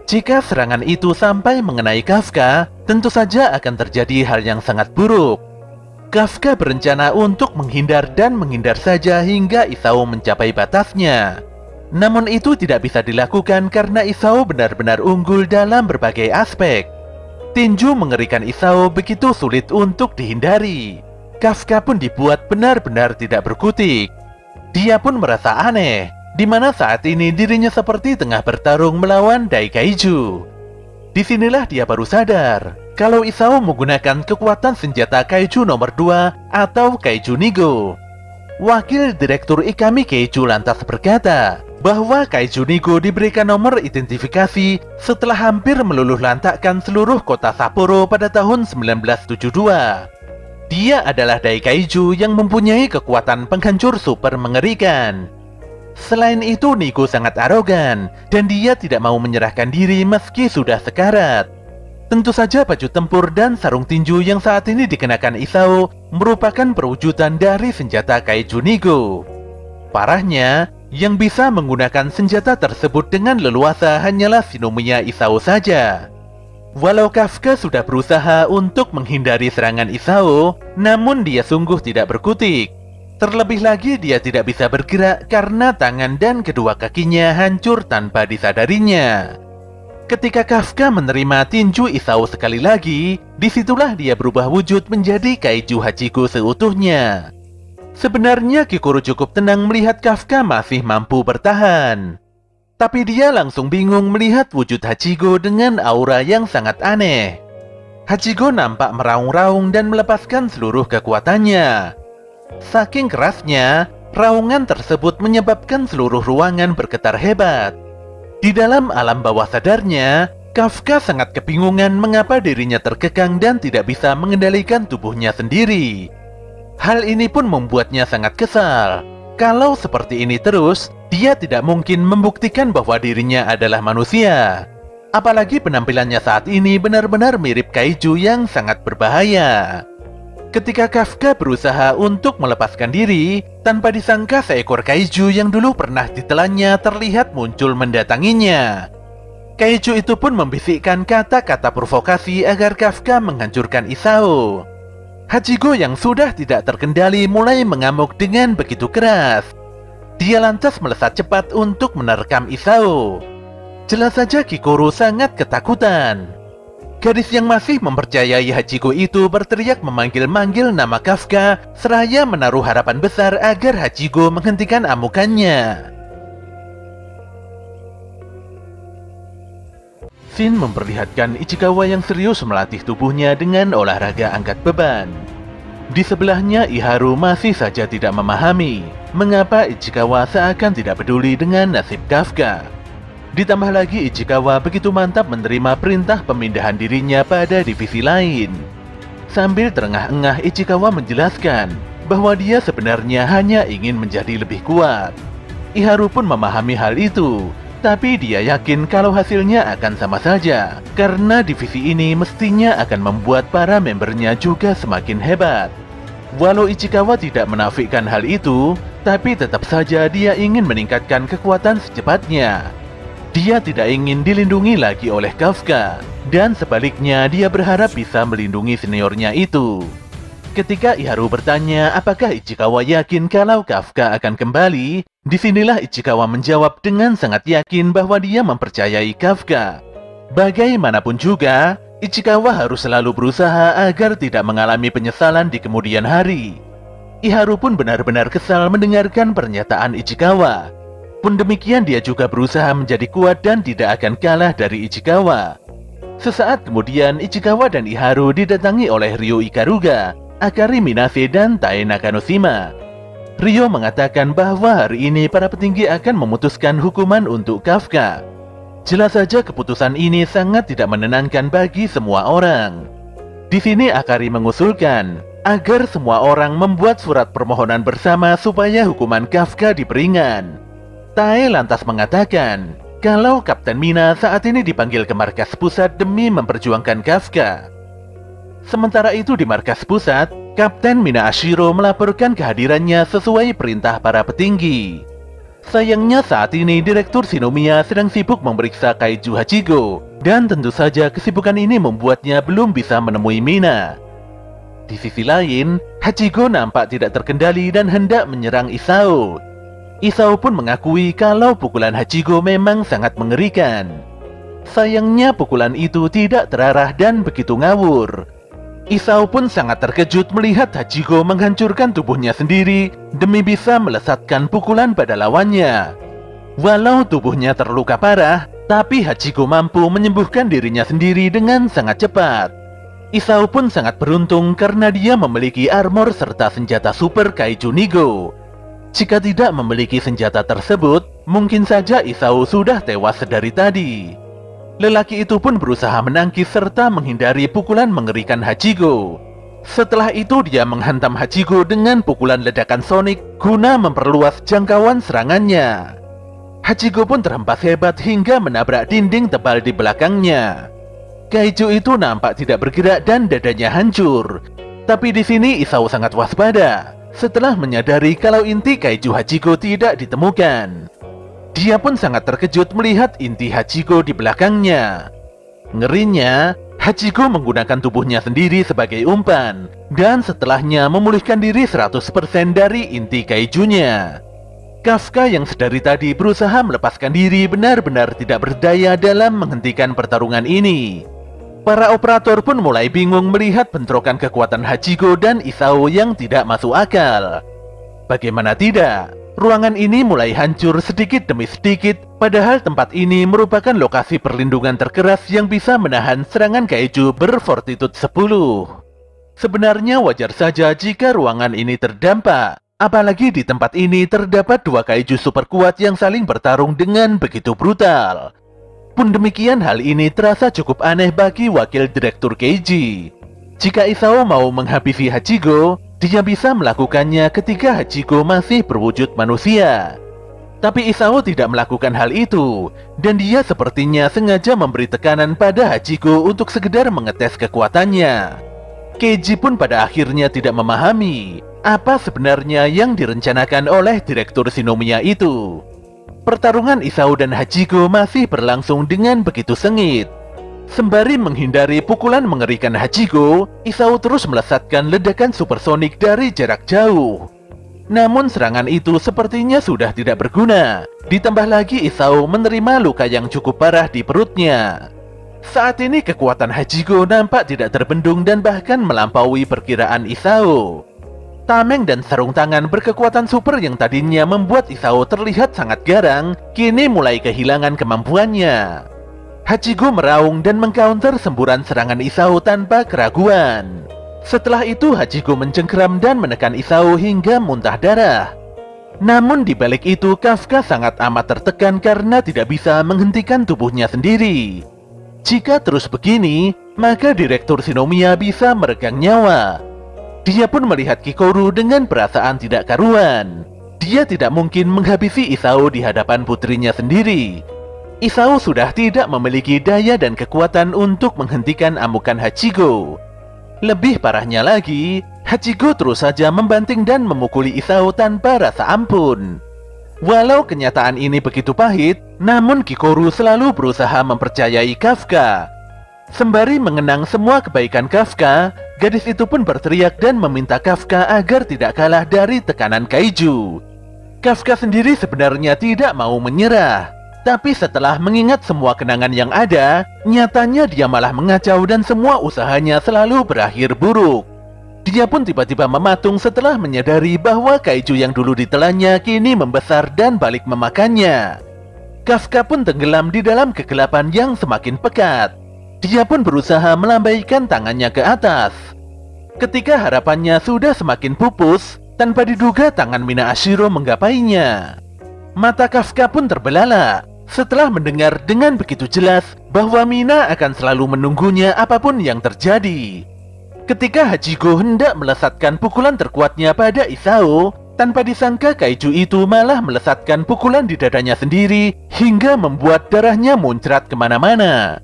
Jika serangan itu sampai mengenai Kafka, tentu saja akan terjadi hal yang sangat buruk. Kafka berencana untuk menghindar dan menghindar saja hingga Isao mencapai batasnya. Namun itu tidak bisa dilakukan karena Isao benar-benar unggul dalam berbagai aspek. Tinju mengerikan Isao begitu sulit untuk dihindari. Kafka pun dibuat benar-benar tidak berkutik. Dia pun merasa aneh, di mana saat ini dirinya seperti tengah bertarung melawan Daikaiju. Disinilah dia baru sadar kalau Isao menggunakan kekuatan senjata Kaiju nomor 2 atau Kaiju Nigo. Wakil Direktur Ikami Keiju lantas berkata bahwa Kaiju Nigo diberikan nomor identifikasi setelah hampir meluluh lantakkan seluruh kota Sapporo pada tahun 1972. Dia adalah Daikaiju yang mempunyai kekuatan penghancur super mengerikan. Selain itu, Nigo sangat arogan dan dia tidak mau menyerahkan diri meski sudah sekarat. Tentu saja baju tempur dan sarung tinju yang saat ini dikenakan Isao merupakan perwujudan dari senjata Kaiju Nigo. Parahnya, yang bisa menggunakan senjata tersebut dengan leluasa hanyalah Shinomiya Isao saja. Walau Kafka sudah berusaha untuk menghindari serangan Isao, namun dia sungguh tidak berkutik. Terlebih lagi dia tidak bisa bergerak karena tangan dan kedua kakinya hancur tanpa disadarinya. Ketika Kafka menerima tinju Isao sekali lagi, disitulah dia berubah wujud menjadi Kaiju Hachiko seutuhnya. Sebenarnya Kikuru cukup tenang melihat Kafka masih mampu bertahan. Tapi dia langsung bingung melihat wujud Hachiko dengan aura yang sangat aneh. Hachiko nampak meraung-raung dan melepaskan seluruh kekuatannya. Saking kerasnya, raungan tersebut menyebabkan seluruh ruangan bergetar hebat. Di dalam alam bawah sadarnya, Kafka sangat kebingungan mengapa dirinya terkekang dan tidak bisa mengendalikan tubuhnya sendiri. Hal ini pun membuatnya sangat kesal. Kalau seperti ini terus, dia tidak mungkin membuktikan bahwa dirinya adalah manusia. Apalagi penampilannya saat ini benar-benar mirip kaiju yang sangat berbahaya. Ketika Kafka berusaha untuk melepaskan diri, tanpa disangka seekor kaiju yang dulu pernah ditelannya terlihat muncul mendatanginya. Kaiju itu pun membisikkan kata-kata provokasi agar Kafka menghancurkan Isao. Hachiko yang sudah tidak terkendali mulai mengamuk dengan begitu keras. Dia lantas melesat cepat untuk menerkam Isao. Jelas saja Kikuru sangat ketakutan. Gadis yang masih mempercayai Hachiko itu berteriak memanggil-manggil nama Kafka, seraya menaruh harapan besar agar Hachiko menghentikan amukannya. Shin memperlihatkan Ichikawa yang serius melatih tubuhnya dengan olahraga angkat beban. Di sebelahnya Iharu masih saja tidak memahami mengapa Ichikawa seakan tidak peduli dengan nasib Kafka. Ditambah lagi Ichikawa begitu mantap menerima perintah pemindahan dirinya pada divisi lain. Sambil terengah-engah Ichikawa menjelaskan bahwa dia sebenarnya hanya ingin menjadi lebih kuat. Iharu pun memahami hal itu. Tapi dia yakin kalau hasilnya akan sama saja, karena divisi ini mestinya akan membuat para membernya juga semakin hebat. Walau Ichikawa tidak menafikan hal itu, tapi tetap saja dia ingin meningkatkan kekuatan secepatnya. Dia tidak ingin dilindungi lagi oleh Kafka, dan sebaliknya dia berharap bisa melindungi seniornya itu. Ketika Iharu bertanya apakah Ichikawa yakin kalau Kafka akan kembali, Disinilah Ichikawa menjawab dengan sangat yakin bahwa dia mempercayai Kafka. Bagaimanapun juga, Ichikawa harus selalu berusaha agar tidak mengalami penyesalan di kemudian hari. Iharu pun benar-benar kesal mendengarkan pernyataan Ichikawa. Pun demikian dia juga berusaha menjadi kuat dan tidak akan kalah dari Ichikawa. Sesaat kemudian Ichikawa dan Iharu didatangi oleh Ryo Ikaruga, Akari Minase dan Tae Nakanoshima. Ryo mengatakan bahwa hari ini para petinggi akan memutuskan hukuman untuk Kafka. Jelas saja keputusan ini sangat tidak menenangkan bagi semua orang. Di sini Akari mengusulkan agar semua orang membuat surat permohonan bersama supaya hukuman Kafka diperingan. Tae lantas mengatakan kalau Kapten Mina saat ini dipanggil ke markas pusat demi memperjuangkan Kafka. Sementara itu di markas pusat, Kapten Mina Ashiro melaporkan kehadirannya sesuai perintah para petinggi. Sayangnya saat ini Direktur Shinomiya sedang sibuk memeriksa Kaiju Hachigo, dan tentu saja kesibukan ini membuatnya belum bisa menemui Mina. Di sisi lain, Hachigo nampak tidak terkendali dan hendak menyerang Isao. Isao pun mengakui kalau pukulan Hachigo memang sangat mengerikan. Sayangnya pukulan itu tidak terarah dan begitu ngawur. Isao pun sangat terkejut melihat Hachigo menghancurkan tubuhnya sendiri demi bisa melesatkan pukulan pada lawannya. Walau tubuhnya terluka parah, tapi Hachigo mampu menyembuhkan dirinya sendiri dengan sangat cepat. Isao pun sangat beruntung karena dia memiliki armor serta senjata super Kaiju Nigo. Jika tidak memiliki senjata tersebut, mungkin saja Isao sudah tewas sedari tadi. Lelaki itu pun berusaha menangkis serta menghindari pukulan mengerikan Hachigo. Setelah itu dia menghantam Hachigo dengan pukulan ledakan sonik guna memperluas jangkauan serangannya. Hachigo pun terhempas hebat hingga menabrak dinding tebal di belakangnya. Kaiju itu nampak tidak bergerak dan dadanya hancur. Tapi di sini Isao sangat waspada setelah menyadari kalau inti Kaiju Hachigo tidak ditemukan. Dia pun sangat terkejut melihat inti Hachigo di belakangnya. Ngerinya, Hachigo menggunakan tubuhnya sendiri sebagai umpan, dan setelahnya memulihkan diri 100% dari inti Kaijunya. Kafka yang sedari tadi berusaha melepaskan diri benar-benar tidak berdaya dalam menghentikan pertarungan ini. Para operator pun mulai bingung melihat bentrokan kekuatan Hachigo dan Isao yang tidak masuk akal. Bagaimana tidak, ruangan ini mulai hancur sedikit demi sedikit, padahal tempat ini merupakan lokasi perlindungan terkeras yang bisa menahan serangan Kaiju berfortitude 10. Sebenarnya wajar saja jika ruangan ini terdampak, apalagi di tempat ini terdapat dua Kaiju super kuat yang saling bertarung dengan begitu brutal. Pun demikian hal ini terasa cukup aneh bagi wakil direktur Keiji. Jika Isao mau menghabisi Hachigo, dia bisa melakukannya ketika Hachigo masih berwujud manusia. Tapi Isao tidak melakukan hal itu, dan dia sepertinya sengaja memberi tekanan pada Hachigo untuk sekedar mengetes kekuatannya. Keiji pun pada akhirnya tidak memahami apa sebenarnya yang direncanakan oleh Direktur Shinomiya itu. Pertarungan Isao dan Hachigo masih berlangsung dengan begitu sengit. Sembari menghindari pukulan mengerikan Hachigo, Isao terus melesatkan ledakan supersonik dari jarak jauh. Namun serangan itu sepertinya sudah tidak berguna. Ditambah lagi Isao menerima luka yang cukup parah di perutnya. Saat ini kekuatan Hachigo nampak tidak terbendung dan bahkan melampaui perkiraan Isao. Tameng dan sarung tangan berkekuatan super yang tadinya membuat Isao terlihat sangat garang, kini mulai kehilangan kemampuannya. Hachigo meraung dan mengcounter semburan serangan Isao tanpa keraguan. Setelah itu Hachigo mencengkeram dan menekan Isao hingga muntah darah. Namun di balik itu Kafka sangat amat tertekan karena tidak bisa menghentikan tubuhnya sendiri. Jika terus begini, maka Direktur Shinomiya bisa meregang nyawa. Dia pun melihat Kikoru dengan perasaan tidak karuan. Dia tidak mungkin menghabisi Isao di hadapan putrinya sendiri. Isao sudah tidak memiliki daya dan kekuatan untuk menghentikan amukan Hachigo. Lebih parahnya lagi, Hachigo terus saja membanting dan memukuli Isao tanpa rasa ampun. Walau kenyataan ini begitu pahit, namun Kikoru selalu berusaha mempercayai Kafka. Sembari mengenang semua kebaikan Kafka, gadis itu pun berteriak dan meminta Kafka agar tidak kalah dari tekanan Kaiju. Kafka sendiri sebenarnya tidak mau menyerah. Tapi setelah mengingat semua kenangan yang ada, nyatanya dia malah mengacau dan semua usahanya selalu berakhir buruk. Dia pun tiba-tiba mematung setelah menyadari bahwa kaiju yang dulu ditelannya kini membesar dan balik memakannya. Kafka pun tenggelam di dalam kegelapan yang semakin pekat. Dia pun berusaha melambaikan tangannya ke atas. Ketika harapannya sudah semakin pupus, tanpa diduga tangan Mina Ashiro menggapainya. Mata Kafka pun terbelalak setelah mendengar dengan begitu jelas bahwa Mina akan selalu menunggunya apapun yang terjadi. Ketika Hachiko hendak melesatkan pukulan terkuatnya pada Isao, tanpa disangka kaiju itu malah melesatkan pukulan di dadanya sendiri hingga membuat darahnya muncrat kemana-mana.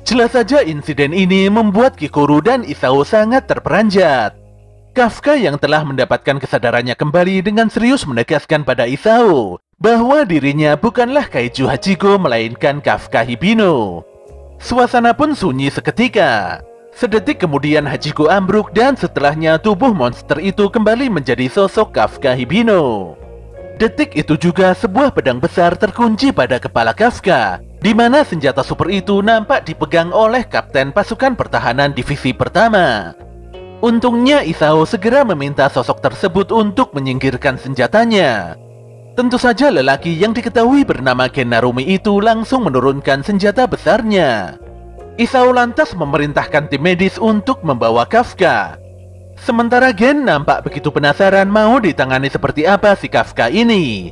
Jelas saja insiden ini membuat Kikoru dan Isao sangat terperanjat. Kafka yang telah mendapatkan kesadarannya kembali dengan serius menegaskan pada Isao bahwa dirinya bukanlah kaiju Hachiko melainkan Kafka Hibino. Suasana pun sunyi seketika. Sedetik kemudian Hachiko ambruk dan setelahnya tubuh monster itu kembali menjadi sosok Kafka Hibino. Detik itu juga sebuah pedang besar terkunci pada kepala Kafka, di mana senjata super itu nampak dipegang oleh Kapten Pasukan Pertahanan Divisi Pertama. Untungnya Isao segera meminta sosok tersebut untuk menyingkirkan senjatanya. Tentu saja lelaki yang diketahui bernama Gen Narumi itu langsung menurunkan senjata besarnya. Isao lantas memerintahkan tim medis untuk membawa Kafka. Sementara Gen nampak begitu penasaran mau ditangani seperti apa si Kafka ini.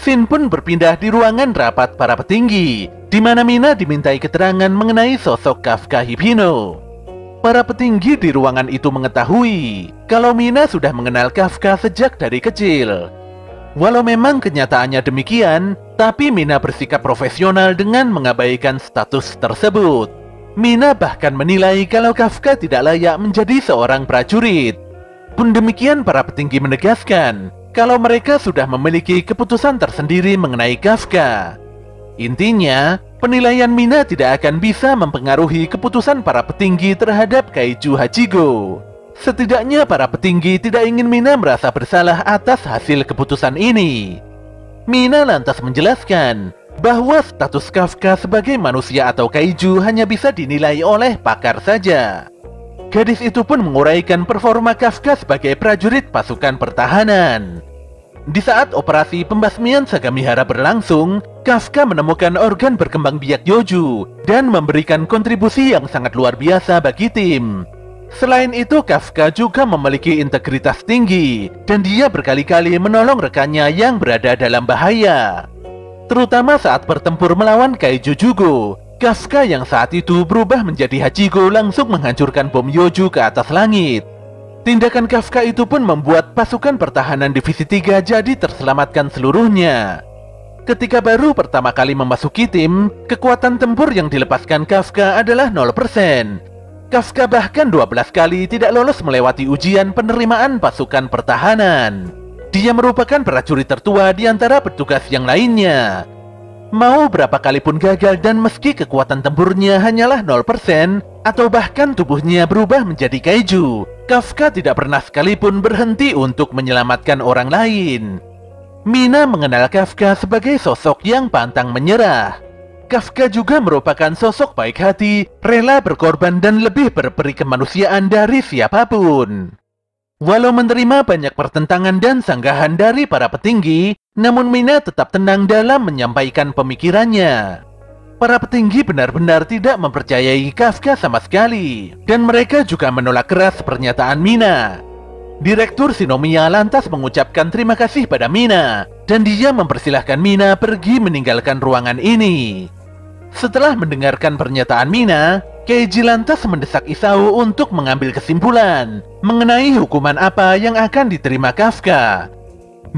Shin pun berpindah di ruangan rapat para petinggi, di mana Mina dimintai keterangan mengenai sosok Kafka Hibino. Para petinggi di ruangan itu mengetahui kalau Mina sudah mengenal Kafka sejak dari kecil. Walau memang kenyataannya demikian, tapi Mina bersikap profesional dengan mengabaikan status tersebut. Mina bahkan menilai kalau Kafka tidak layak menjadi seorang prajurit. Pun demikian para petinggi menegaskan kalau mereka sudah memiliki keputusan tersendiri mengenai Kafka. Intinya, penilaian Mina tidak akan bisa mempengaruhi keputusan para petinggi terhadap kaiju Hachiko. Setidaknya para petinggi tidak ingin Mina merasa bersalah atas hasil keputusan ini. Mina lantas menjelaskan bahwa status Kafka sebagai manusia atau kaiju hanya bisa dinilai oleh pakar saja. Gadis itu pun menguraikan performa Kafka sebagai prajurit pasukan pertahanan. Di saat operasi pembasmian Sagamihara berlangsung, Kafka menemukan organ berkembang biak Yoju dan memberikan kontribusi yang sangat luar biasa bagi tim. Selain itu, Kafka juga memiliki integritas tinggi dan dia berkali-kali menolong rekannya yang berada dalam bahaya. Terutama saat bertempur melawan kaiju Jugo, Kafka yang saat itu berubah menjadi Hachiko langsung menghancurkan bom Yoju ke atas langit. Tindakan Kafka itu pun membuat pasukan pertahanan Divisi 3 jadi terselamatkan seluruhnya. Ketika baru pertama kali memasuki tim, kekuatan tempur yang dilepaskan Kafka adalah 0%. Kafka bahkan 12 kali tidak lolos melewati ujian penerimaan pasukan pertahanan. Dia merupakan prajurit tertua di antara petugas yang lainnya. Mau berapa kali pun gagal dan meski kekuatan tempurnya hanyalah 0% atau bahkan tubuhnya berubah menjadi kaiju, Kafka tidak pernah sekalipun berhenti untuk menyelamatkan orang lain. Mina mengenal Kafka sebagai sosok yang pantang menyerah. Kafka juga merupakan sosok baik hati, rela berkorban dan lebih berperi kemanusiaan dari siapapun. Walau menerima banyak pertentangan dan sanggahan dari para petinggi, namun Mina tetap tenang dalam menyampaikan pemikirannya. Para petinggi benar-benar tidak mempercayai Kafka sama sekali, dan mereka juga menolak keras pernyataan Mina. Direktur Shinomiya lantas mengucapkan terima kasih pada Mina, dan dia mempersilahkan Mina pergi meninggalkan ruangan ini. Setelah mendengarkan pernyataan Mina, Keiji lantas mendesak Isao untuk mengambil kesimpulan mengenai hukuman apa yang akan diterima Kafka.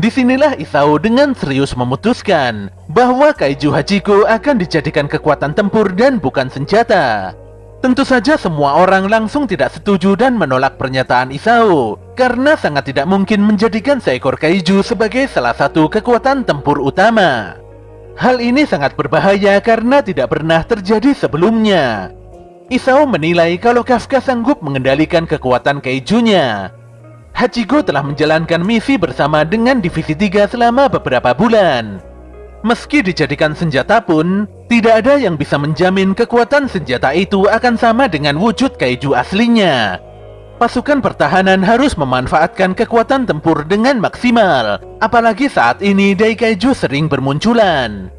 Disinilah Isao dengan serius memutuskan bahwa kaiju Hachiko akan dijadikan kekuatan tempur dan bukan senjata. Tentu saja semua orang langsung tidak setuju dan menolak pernyataan Isao, karena sangat tidak mungkin menjadikan seekor kaiju sebagai salah satu kekuatan tempur utama. Hal ini sangat berbahaya karena tidak pernah terjadi sebelumnya. Isao menilai kalau Kafka sanggup mengendalikan kekuatan kaijunya. Hachigo telah menjalankan misi bersama dengan Divisi 3 selama beberapa bulan. Meski dijadikan senjata pun, tidak ada yang bisa menjamin kekuatan senjata itu akan sama dengan wujud kaiju aslinya. Pasukan pertahanan harus memanfaatkan kekuatan tempur dengan maksimal, apalagi saat ini Daikaiju sering bermunculan.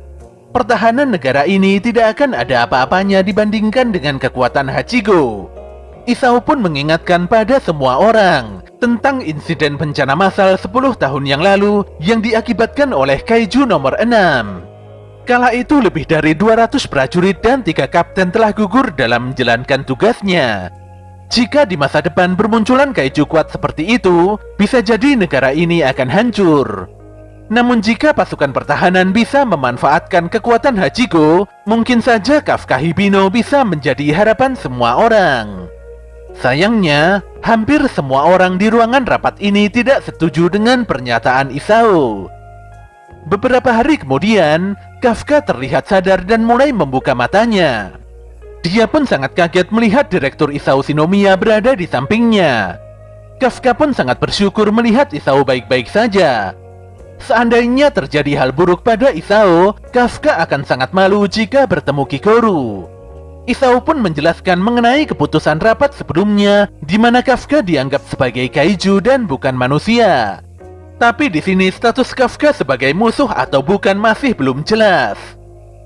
Pertahanan negara ini tidak akan ada apa-apanya dibandingkan dengan kekuatan Hachigo. Isao pun mengingatkan pada semua orang tentang insiden bencana massal 10 tahun yang lalu yang diakibatkan oleh kaiju nomor 6. Kala itu lebih dari 200 prajurit dan 3 kapten telah gugur dalam menjalankan tugasnya. Jika di masa depan bermunculan kaiju kuat seperti itu, bisa jadi negara ini akan hancur. Namun jika pasukan pertahanan bisa memanfaatkan kekuatan Hachigo, mungkin saja Kafka Hibino bisa menjadi harapan semua orang. Sayangnya, hampir semua orang di ruangan rapat ini tidak setuju dengan pernyataan Isao. Beberapa hari kemudian, Kafka terlihat sadar dan mulai membuka matanya. Dia pun sangat kaget melihat Direktur Isao Shinomiya berada di sampingnya. Kafka pun sangat bersyukur melihat Isao baik-baik saja. Seandainya terjadi hal buruk pada Isao, Kafka akan sangat malu jika bertemu Kikoru. Isao pun menjelaskan mengenai keputusan rapat sebelumnya, di mana Kafka dianggap sebagai kaiju dan bukan manusia. Tapi di sini status Kafka sebagai musuh atau bukan masih belum jelas.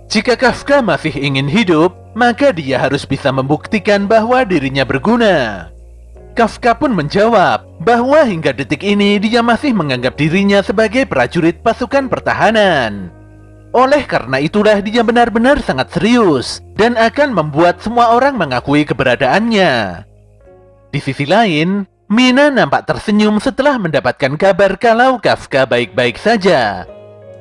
Jika Kafka masih ingin hidup, maka dia harus bisa membuktikan bahwa dirinya berguna. Kafka pun menjawab bahwa hingga detik ini dia masih menganggap dirinya sebagai prajurit pasukan pertahanan. Oleh karena itulah dia benar-benar sangat serius dan akan membuat semua orang mengakui keberadaannya. Di sisi lain, Mina nampak tersenyum setelah mendapatkan kabar kalau Kafka baik-baik saja.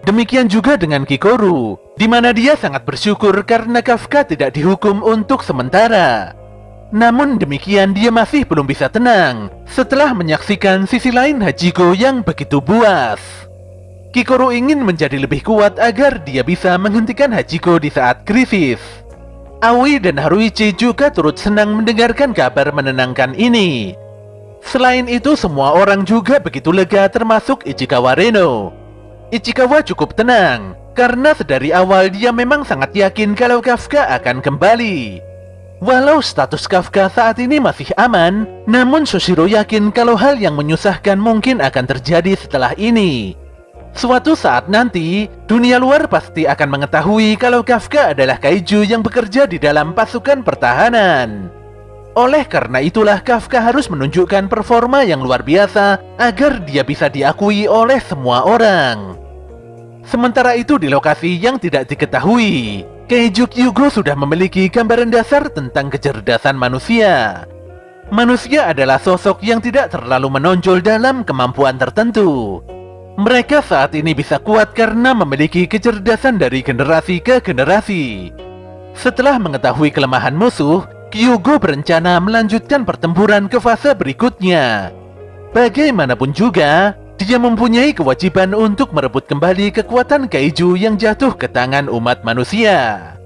Demikian juga dengan Kikoru, di mana dia sangat bersyukur karena Kafka tidak dihukum untuk sementara. Namun demikian dia masih belum bisa tenang setelah menyaksikan sisi lain Hachigo yang begitu buas. Kikoru ingin menjadi lebih kuat agar dia bisa menghentikan Hachigo di saat krisis. Aoi dan Haruichi juga turut senang mendengarkan kabar menenangkan ini. Selain itu, semua orang juga begitu lega termasuk Ichikawa Reno. Ichikawa cukup tenang karena sedari awal dia memang sangat yakin kalau Kafka akan kembali. Walau status Kafka saat ini masih aman, namun Soshiro yakin kalau hal yang menyusahkan mungkin akan terjadi setelah ini. Suatu saat nanti, dunia luar pasti akan mengetahui kalau Kafka adalah kaiju yang bekerja di dalam pasukan pertahanan. Oleh karena itulah Kafka harus menunjukkan performa yang luar biasa agar dia bisa diakui oleh semua orang. Sementara itu di lokasi yang tidak diketahui, Keiju Kyugo sudah memiliki gambaran dasar tentang kecerdasan manusia. Manusia adalah sosok yang tidak terlalu menonjol dalam kemampuan tertentu. Mereka saat ini bisa kuat karena memiliki kecerdasan dari generasi ke generasi. Setelah mengetahui kelemahan musuh, Kyugo berencana melanjutkan pertempuran ke fase berikutnya. Bagaimanapun juga, dia mempunyai kewajiban untuk merebut kembali kekuatan kaiju yang jatuh ke tangan umat manusia.